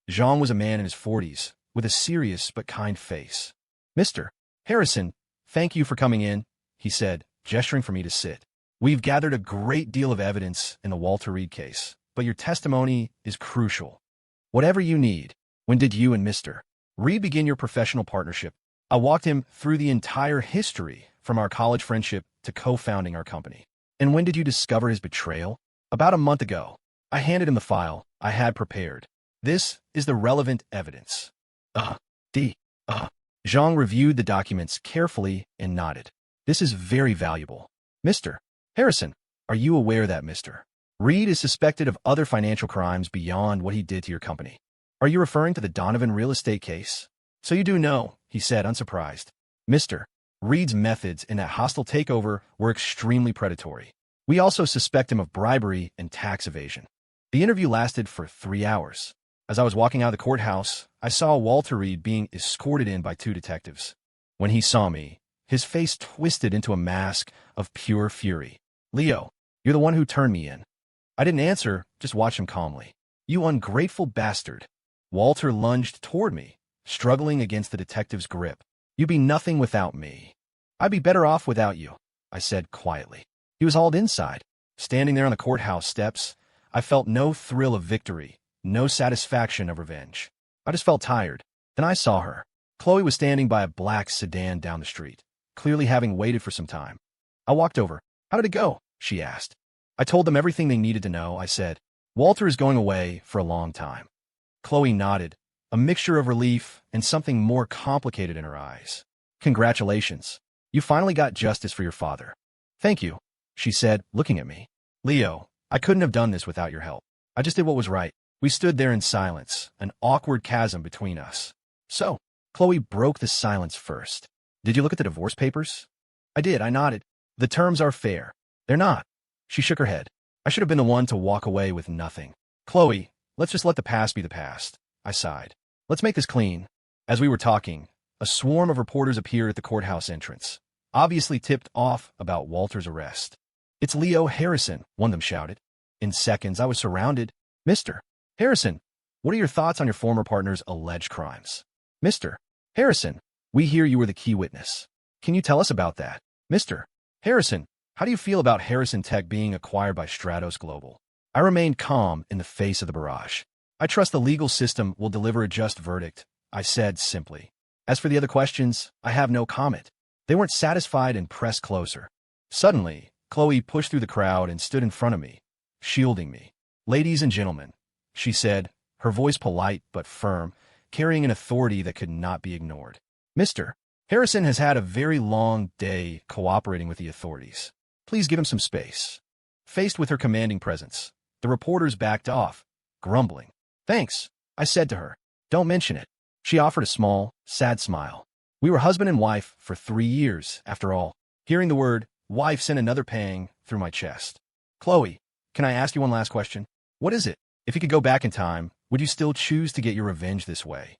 Zhang was a man in his 40s, with a serious but kind face. Mr. Harrison, thank you for coming in, he said, gesturing for me to sit. We've gathered a great deal of evidence in the Walter Reed case, but your testimony is crucial. Whatever you need. When did you and Mr. Reed begin your professional partnership? I walked him through the entire history, from our college friendship to co-founding our company. And when did you discover his betrayal? About a month ago. I handed him the file I had prepared. This is the relevant evidence. Zhang reviewed the documents carefully and nodded. This is very valuable. Mr. Harrison, are you aware that Mr. Reed is suspected of other financial crimes beyond what he did to your company? Are you referring to the Donovan real estate case? So you do know, he said, unsurprised. Mr. Reed's methods in that hostile takeover were extremely predatory. We also suspect him of bribery and tax evasion. The interview lasted for 3 hours. As I was walking out of the courthouse, I saw Walter Reed being escorted in by 2 detectives. When he saw me, his face twisted into a mask of pure fury. Leo, you're the one who turned me in. I didn't answer, just watched him calmly. You ungrateful bastard. Walter lunged toward me, struggling against the detective's grip. You'd be nothing without me. I'd be better off without you, I said quietly. He was hauled inside. Standing there on the courthouse steps, I felt no thrill of victory, no satisfaction of revenge. I just felt tired. Then I saw her. Chloe was standing by a black sedan down the street, clearly having waited for some time. I walked over. How did it go? She asked. I told them everything they needed to know. I said, Walter is going away for a long time. Chloe nodded, a mixture of relief and something more complicated in her eyes. Congratulations. You finally got justice for your father. Thank you, she said, looking at me. Leo, I couldn't have done this without your help. I just did what was right. We stood there in silence, an awkward chasm between us. So, Chloe broke the silence first. Did you look at the divorce papers? I did, I nodded. The terms are fair. They're not. She shook her head. I should have been the one to walk away with nothing. Chloe, let's just let the past be the past. I sighed. Let's make this clean. As we were talking, a swarm of reporters appeared at the courthouse entrance, obviously tipped off about Walter's arrest. It's Leo Harrison, one of them shouted. In seconds, I was surrounded. Mr. Harrison, what are your thoughts on your former partner's alleged crimes? Mr. Harrison, we hear you were the key witness. Can you tell us about that? Mr. Harrison, How do you feel about Harrison Tech being acquired by Stratos Global? I remained calm in the face of the barrage. I trust the legal system will deliver a just verdict, I said simply. As for the other questions, I have no comment. They weren't satisfied and pressed closer. Suddenly, Chloe pushed through the crowd and stood in front of me, shielding me. Ladies and gentlemen, she said, her voice polite but firm, carrying an authority that could not be ignored. Mr. Harrison has had a very long day cooperating with the authorities. Please give him some space. Faced with her commanding presence, the reporters backed off, grumbling. Thanks, I said to her. Don't mention it. She offered a small, sad smile. We were husband and wife for 3 years, after all. Hearing the word wife sent another pang through my chest. Chloe, can I ask you one last question? What is it? If you could go back in time, would you still choose to get your revenge this way?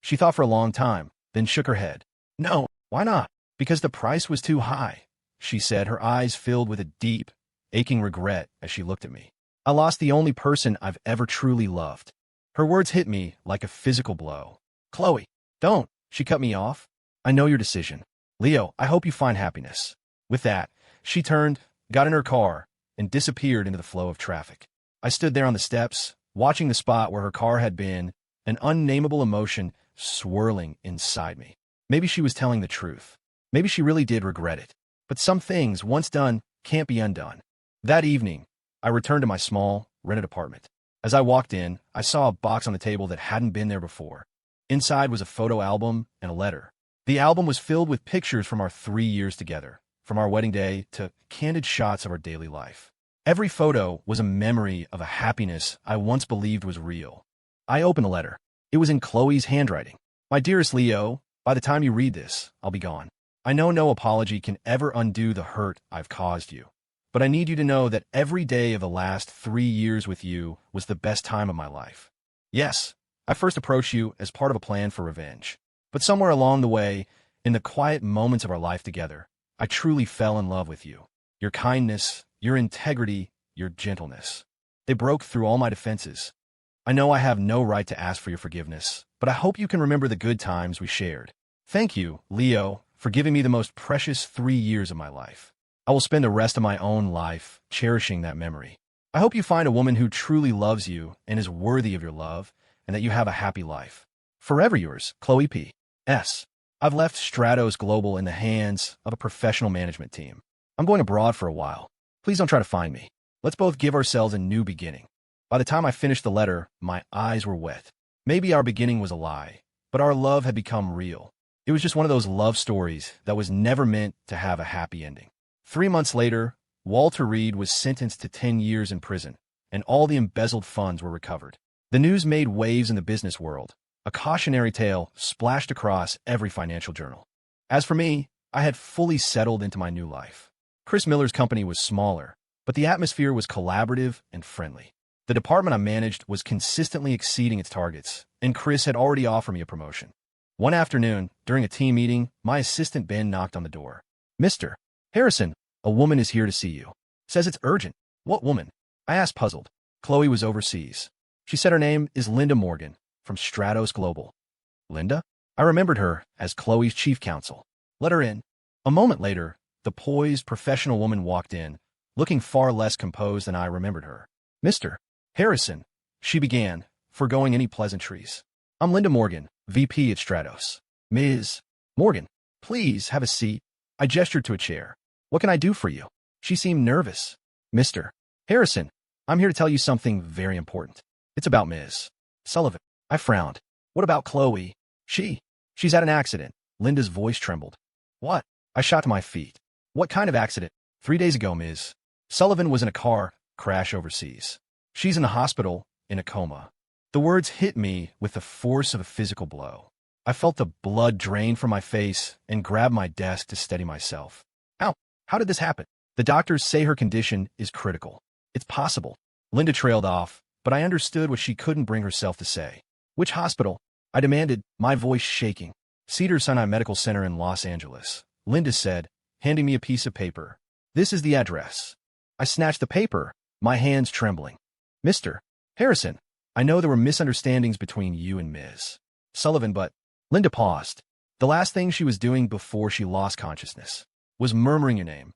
She thought for a long time, then shook her head. No, why not? Because the price was too high, she said, her eyes filled with a deep, aching regret as she looked at me. I lost the only person I've ever truly loved. Her words hit me like a physical blow. Chloe, don't, she cut me off. I know your decision. Leo, I hope you find happiness. With that, she turned, got in her car, and disappeared into the flow of traffic. I stood there on the steps, watching the spot where her car had been, an unnameable emotion swirling inside me. Maybe she was telling the truth. Maybe she really did regret it. But some things, once done, can't be undone. That evening, I returned to my small, rented apartment. As I walked in, I saw a box on the table that hadn't been there before. Inside was a photo album and a letter. The album was filled with pictures from our 3 years together, from our wedding day to candid shots of our daily life. Every photo was a memory of a happiness I once believed was real. I opened the letter. It was in Chloe's handwriting. My dearest Leo, by the time you read this, I'll be gone. I know no apology can ever undo the hurt I've caused you. But I need you to know that every day of the last 3 years with you was the best time of my life. Yes, I first approached you as part of a plan for revenge. But somewhere along the way, in the quiet moments of our life together, I truly fell in love with you. Your kindness, your integrity, your gentleness. They broke through all my defenses. I know I have no right to ask for your forgiveness, but I hope you can remember the good times we shared. Thank you, Leo, for giving me the most precious 3 years of my life. I will spend the rest of my own life cherishing that memory. I hope you find a woman who truly loves you and is worthy of your love, and that you have a happy life. Forever yours, Chloe P. S. I've left Stratos Global in the hands of a professional management team. I'm going abroad for a while. Please don't try to find me. Let's both give ourselves a new beginning. By the time I finished the letter, my eyes were wet. Maybe our beginning was a lie, but our love had become real. It was just one of those love stories that was never meant to have a happy ending. 3 months later, Walter Reed was sentenced to 10 years in prison, and all the embezzled funds were recovered. The news made waves in the business world. A cautionary tale splashed across every financial journal. As for me, I had fully settled into my new life. Chris Miller's company was smaller, but the atmosphere was collaborative and friendly. The department I managed was consistently exceeding its targets, and Chris had already offered me a promotion. One afternoon, during a team meeting, my assistant Ben knocked on the door. Mr. Harrison, a woman is here to see you. Says it's urgent. What woman? I asked, puzzled. Chloe was overseas. She said her name is Linda Morgan, from Stratos Global. Linda? I remembered her as Chloe's chief counsel. Let her in. A moment later, the poised, professional woman walked in, looking far less composed than I remembered her. Mr. Harrison, she began, foregoing any pleasantries. I'm Linda Morgan, VP at Stratos. Ms. Morgan, please have a seat. I gestured to a chair. What can I do for you? She seemed nervous. Mr. Harrison, I'm here to tell you something very important. It's about Ms. Sullivan. I frowned. What about Chloe? She's had an accident. Linda's voice trembled. What? I shot to my feet. What kind of accident? 3 days ago, Ms. Sullivan was in a car crash overseas. She's in the hospital, in a coma. The words hit me with the force of a physical blow. I felt the blood drain from my face and grabbed my desk to steady myself. How did this happen? The doctors say her condition is critical. It's possible. Linda trailed off, but I understood what she couldn't bring herself to say. Which hospital? I demanded, my voice shaking. Cedars-Sinai Medical Center in Los Angeles, Linda said, handing me a piece of paper. This is the address. I snatched the paper, my hands trembling. Mr. Harrison, I know there were misunderstandings between you and Ms. Sullivan, but Linda paused. The last thing she was doing before she lost consciousness was murmuring your name.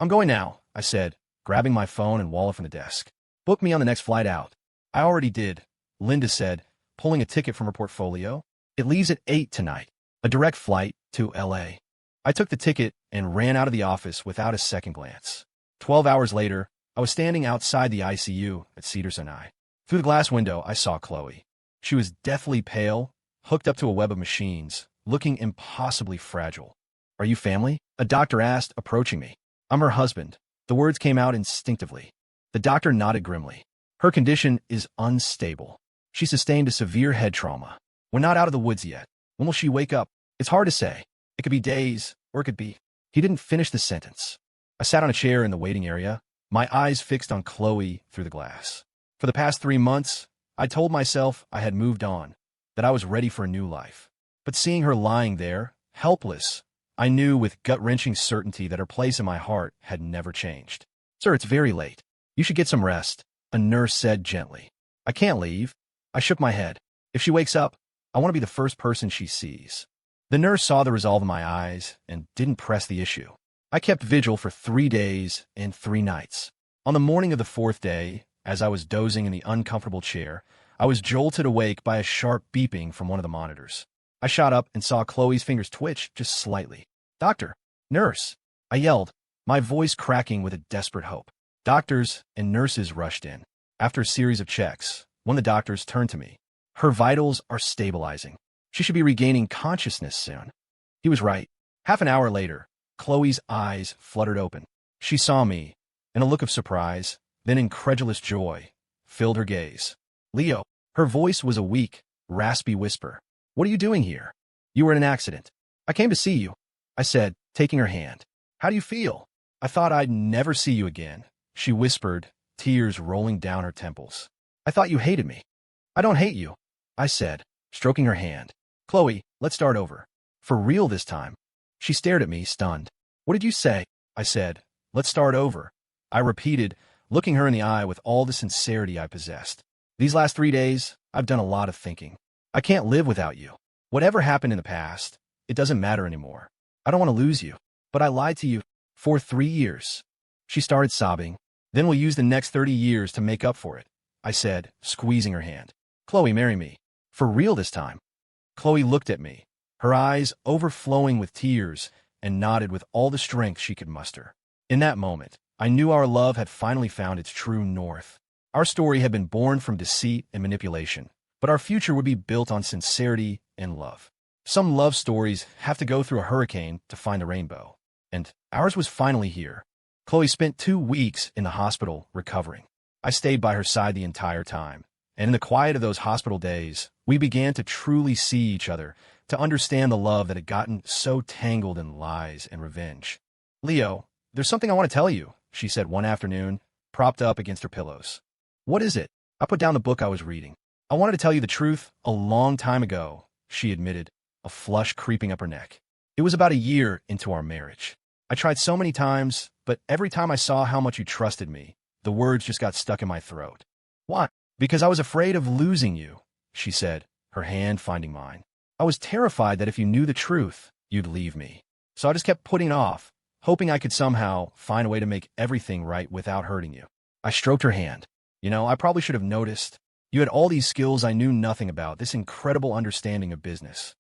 I'm going now, I said, grabbing my phone and wallet from the desk. Book me on the next flight out. I already did, Linda said, pulling a ticket from her portfolio. It leaves at 8 tonight. A direct flight to L.A. I took the ticket and ran out of the office without a second glance. 12 hours later, I was standing outside the ICU at Cedars-Sinai. Through the glass window, I saw Chloe. She was deathly pale, hooked up to a web of machines, looking impossibly fragile. Are you family? A doctor asked, approaching me. I'm her husband. The words came out instinctively. The doctor nodded grimly. Her condition is unstable. She sustained a severe head trauma. We're not out of the woods yet. When will she wake up? It's hard to say. It could be days, or it could be. He didn't finish the sentence. I sat on a chair in the waiting area, my eyes fixed on Chloe through the glass. For the past 3 months, I told myself I had moved on, that I was ready for a new life. But seeing her lying there, helpless, I knew with gut-wrenching certainty that her place in my heart had never changed. Sir, it's very late. You should get some rest, a nurse said gently. I can't leave. I shook my head. If she wakes up, I want to be the first person she sees. The nurse saw the resolve in my eyes and didn't press the issue. I kept vigil for 3 days and 3 nights. On the morning of the 4th day, as I was dozing in the uncomfortable chair, I was jolted awake by a sharp beeping from one of the monitors. I shot up and saw Chloe's fingers twitch just slightly. Doctor, nurse, I yelled, my voice cracking with a desperate hope. Doctors and nurses rushed in. After a series of checks, one of the doctors turned to me. Her vitals are stabilizing. She should be regaining consciousness soon. He was right. Half an hour later, Chloe's eyes fluttered open. She saw me, and a look of surprise, then incredulous joy, filled her gaze. Leo, her voice was a weak, raspy whisper. What are you doing here? You were in an accident. I came to see you, I said, taking her hand. How do you feel? I thought I'd never see you again, she whispered, tears rolling down her temples. I thought you hated me. I don't hate you, I said, stroking her hand. Chloe, let's start over. For real this time. She stared at me, stunned. What did you say? I said. Let's start over. I repeated, looking her in the eye with all the sincerity I possessed. These last 3 days, I've done a lot of thinking. I can't live without you. Whatever happened in the past, it doesn't matter anymore. I don't want to lose you. But I lied to you for 3 years. She started sobbing. Then we'll use the next 30 years to make up for it, I said, squeezing her hand. Chloe, marry me. For real this time. Chloe looked at me, her eyes overflowing with tears, and nodded with all the strength she could muster. In that moment, I knew our love had finally found its true north. Our story had been born from deceit and manipulation, but our future would be built on sincerity and love. Some love stories have to go through a hurricane to find a rainbow, and ours was finally here. Chloe spent 2 weeks in the hospital recovering. I stayed by her side the entire time, and in the quiet of those hospital days, we began to truly see each other, to understand the love that had gotten so tangled in lies and revenge. Leo, there's something I want to tell you, she said one afternoon, propped up against her pillows. What is it? I put down the book I was reading. I wanted to tell you the truth a long time ago, she admitted, a flush creeping up her neck. It was about a year into our marriage. I tried so many times, but every time I saw how much you trusted me, the words just got stuck in my throat. Why? Because I was afraid of losing you, she said, her hand finding mine. I was terrified that if you knew the truth, you'd leave me. So I just kept putting it off, hoping I could somehow find a way to make everything right without hurting you. I stroked her hand. I probably should have noticed. You had all these skills I knew nothing about, this incredible understanding of business.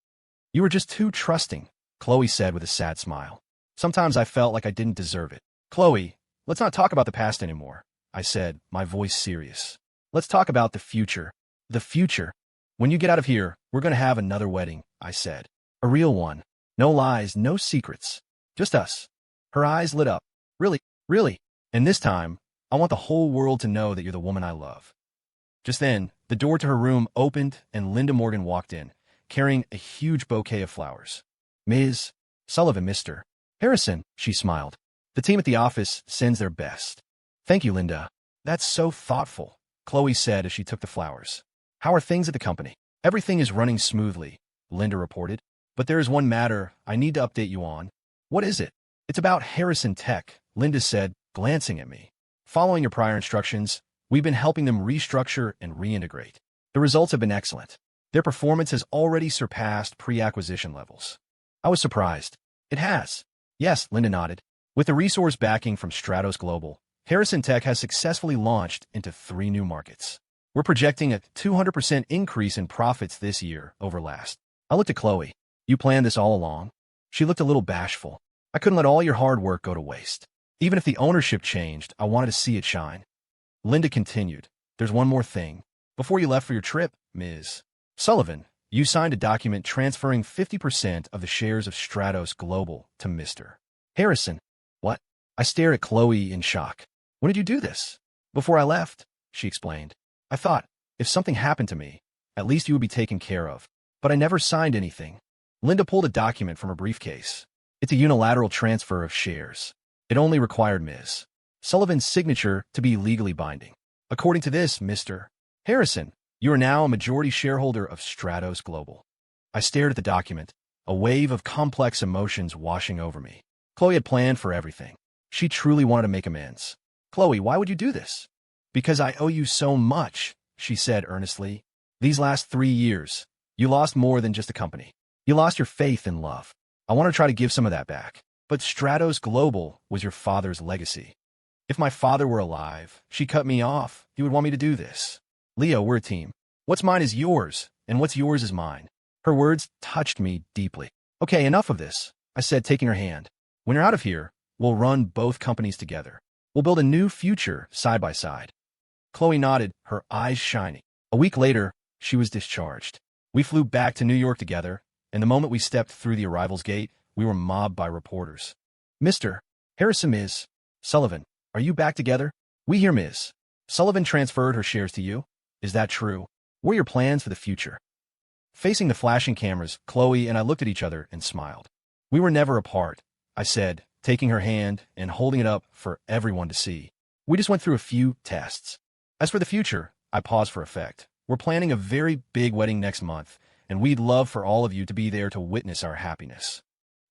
You were just too trusting, Chloe said with a sad smile. Sometimes I felt like I didn't deserve it. Chloe, let's not talk about the past anymore, I said, my voice serious. Let's talk about the future. The future. When you get out of here, we're going to have another wedding, I said. A real one. No lies, no secrets. Just us. Her eyes lit up. Really, really. And this time, I want the whole world to know that you're the woman I love. Just then, the door to her room opened and Linda Morgan walked in, carrying a huge bouquet of flowers. Ms. Sullivan, Mr. Harrison, she smiled. The team at the office sends their best. Thank you, Linda. That's so thoughtful, Chloe said as she took the flowers. How are things at the company? Everything is running smoothly, Linda reported. But there is one matter I need to update you on. What is it? It's about Harrison Tech, Linda said, glancing at me. Following your prior instructions, we've been helping them restructure and reintegrate. The results have been excellent. Their performance has already surpassed pre-acquisition levels. I was surprised. It has. Yes, Linda nodded. With the resource backing from Stratos Global, Harrison Tech has successfully launched into 3 new markets. We're projecting a 200% increase in profits this year over last. I looked at Chloe. You planned this all along? She looked a little bashful. I couldn't let all your hard work go to waste. Even if the ownership changed, I wanted to see it shine. Linda continued. There's one more thing. Before you left for your trip, Ms. Sullivan, you signed a document transferring 50% of the shares of Stratos Global to Mr. Harrison. What? I stared at Chloe in shock. When did you do this? Before I left, she explained. I thought, if something happened to me, at least you would be taken care of. But I never signed anything. Linda pulled a document from her briefcase. It's a unilateral transfer of shares. It only required Ms. Sullivan's signature to be legally binding. According to this, Mr. Harrison, you are now a majority shareholder of Stratos Global. I stared at the document, a wave of complex emotions washing over me. Chloe had planned for everything. She truly wanted to make amends. Chloe, why would you do this? Because I owe you so much, she said earnestly. These last 3 years, you lost more than just a company. You lost your faith and love. I want to try to give some of that back. But Stratos Global was your father's legacy. If my father were alive, she cut me off. He would want me to do this. Leo, we're a team. What's mine is yours, and what's yours is mine. Her words touched me deeply. Okay, enough of this, I said, taking her hand. When you're out of here, we'll run both companies together. We'll build a new future side by side. Chloe nodded, her eyes shining. A week later, she was discharged. We flew back to New York together, and the moment we stepped through the arrivals gate, we were mobbed by reporters. Mr. Harrison, Ms. Sullivan, are you back together? We hear Ms. Sullivan transferred her shares to you. Is that true? What are your plans for the future? Facing the flashing cameras, Chloe and I looked at each other and smiled. We were never apart, I said, taking her hand and holding it up for everyone to see. We just went through a few tests. As for the future, I paused for effect. We're planning a very big wedding next month, and we'd love for all of you to be there to witness our happiness.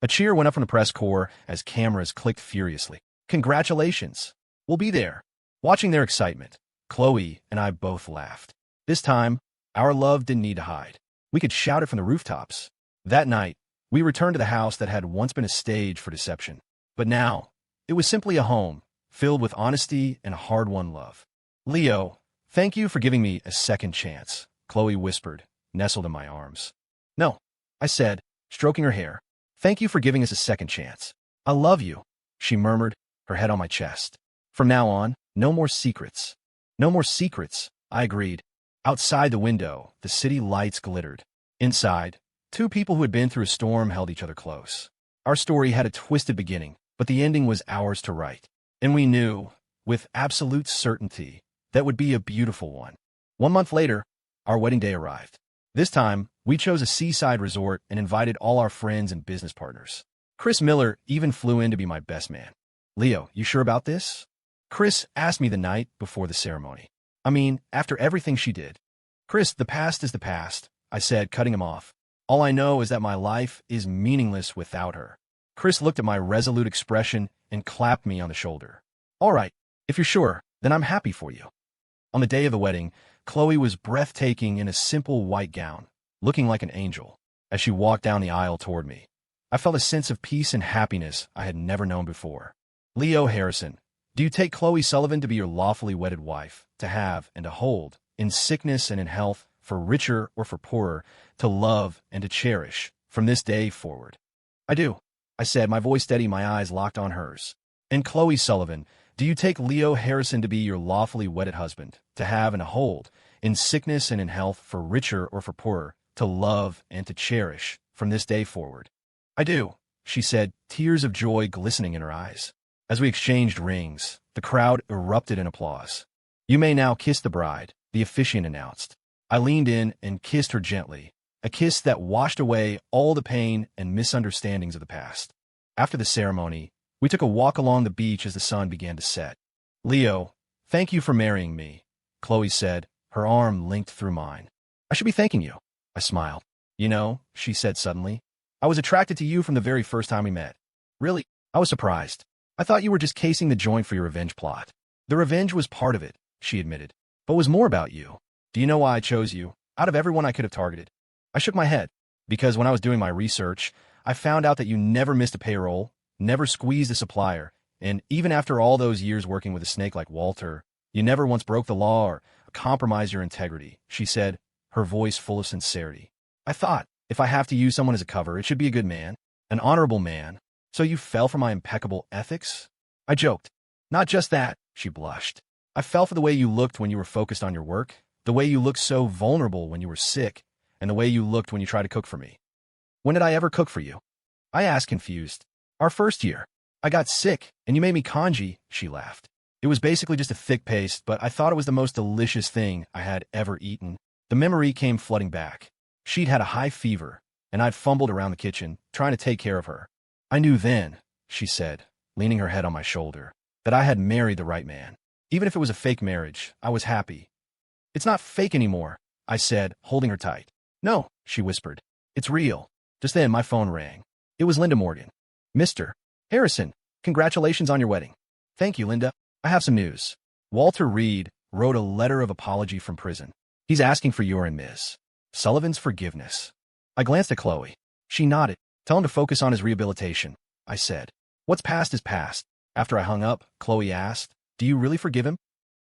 A cheer went up from the press corps as cameras clicked furiously. Congratulations! We'll be there. Watching their excitement, Chloe and I both laughed. This time, our love didn't need to hide. We could shout it from the rooftops. That night, we returned to the house that had once been a stage for deception. But now, it was simply a home, filled with honesty and hard-won love. Leo, thank you for giving me a second chance, Chloe whispered, nestled in my arms. No, I said, stroking her hair. Thank you for giving us a second chance. I love you, she murmured, her head on my chest. From now on, no more secrets. No more secrets, I agreed. Outside the window, the city lights glittered. Inside, 2 people who had been through a storm held each other close. Our story had a twisted beginning, but the ending was ours to write. And we knew, with absolute certainty, that would be a beautiful one. 1 month later, our wedding day arrived. This time, we chose a seaside resort and invited all our friends and business partners. Chris Miller even flew in to be my best man. Leo, you sure about this? Chris asked me the night before the ceremony. I mean, after everything she did. Chris, the past is the past, I said, cutting him off. All I know is that my life is meaningless without her. Chris looked at my resolute expression and clapped me on the shoulder. All right, if you're sure, then I'm happy for you. On the day of the wedding, Chloe was breathtaking in a simple white gown, looking like an angel. As she walked down the aisle toward me, I felt a sense of peace and happiness I had never known before. Leo Harrison, do you take Chloe Sullivan to be your lawfully wedded wife, to have and to hold, in sickness and in health, for richer or for poorer, to love and to cherish, from this day forward? I do, I said, my voice steady, my eyes locked on hers. And Chloe Sullivan, do you take Leo Harrison to be your lawfully wedded husband, to have and to hold, in sickness and in health, for richer or for poorer, to love and to cherish, from this day forward? I do, she said, tears of joy glistening in her eyes. As we exchanged rings, the crowd erupted in applause. You may now kiss the bride, the officiant announced. I leaned in and kissed her gently, a kiss that washed away all the pain and misunderstandings of the past. After the ceremony, we took a walk along the beach as the sun began to set. Leo, thank you for marrying me, Chloe said, her arm linked through mine. I should be thanking you, I smiled. You know, she said suddenly, I was attracted to you from the very first time we met. Really? I was surprised. I thought you were just casing the joint for your revenge plot. The revenge was part of it, she admitted, but was more about you. Do you know why I chose you, out of everyone I could have targeted? I shook my head, because when I was doing my research, I found out that you never missed a payroll, never squeezed a supplier, And even after all those years working with a snake like Walter, you never once broke the law or compromised your integrity, she said, her voice full of sincerity. I thought, if I have to use someone as a cover, it should be a good man, an honorable man. So you fell for my impeccable ethics? I joked. Not just that, she blushed. I fell for the way you looked when you were focused on your work, the way you looked so vulnerable when you were sick, and the way you looked when you tried to cook for me. When did I ever cook for you? I asked, confused. Our first year. I got sick, and you made me congee, she laughed. It was basically just a thick paste, but I thought it was the most delicious thing I had ever eaten. The memory came flooding back. She'd had a high fever, and I'd fumbled around the kitchen, trying to take care of her. I knew then, she said, leaning her head on my shoulder, that I had married the right man. Even if it was a fake marriage, I was happy. It's not fake anymore, I said, holding her tight. No, she whispered. It's real. Just then, my phone rang. It was Linda Morgan. Mr. Harrison, congratulations on your wedding. Thank you, Linda. I have some news. Walter Reed wrote a letter of apology from prison. He's asking for your and Ms. Sullivan's forgiveness. I glanced at Chloe. She nodded. Tell him to focus on his rehabilitation, I said. What's past is past. After I hung up, Chloe asked, do you really forgive him?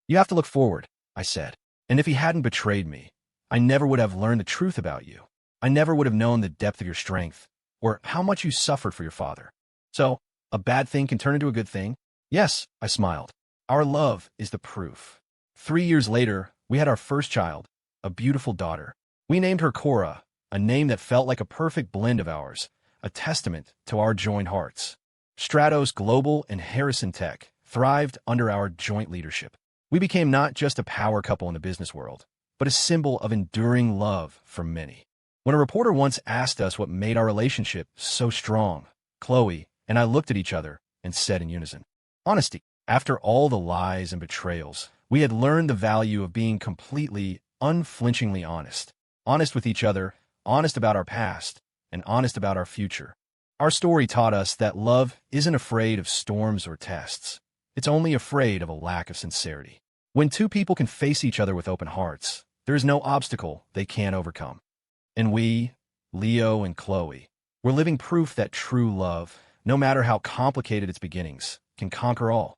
You have to look forward, I said. And if he hadn't betrayed me, I never would have learned the truth about you. I never would have known the depth of your strength, or how much you suffered for your father. So, a bad thing can turn into a good thing? Yes, I smiled. Our love is the proof. 3 years later, we had our first child, a beautiful daughter. We named her Cora, a name that felt like a perfect blend of ours, a testament to our joined hearts. Stratos Global and Harrison Tech thrived under our joint leadership. We became not just a power couple in the business world, but a symbol of enduring love for many. When a reporter once asked us what made our relationship so strong, Chloe and I looked at each other and said in unison, honesty. After all the lies and betrayals, we had learned the value of being completely, unflinchingly honest. Honest with each other, honest about our past, and honest about our future. Our story taught us that love isn't afraid of storms or tests. It's only afraid of a lack of sincerity. When two people can face each other with open hearts, there is no obstacle they can't overcome. And we, Leo and Chloe, were living proof that true love, no matter how complicated its beginnings, can conquer all.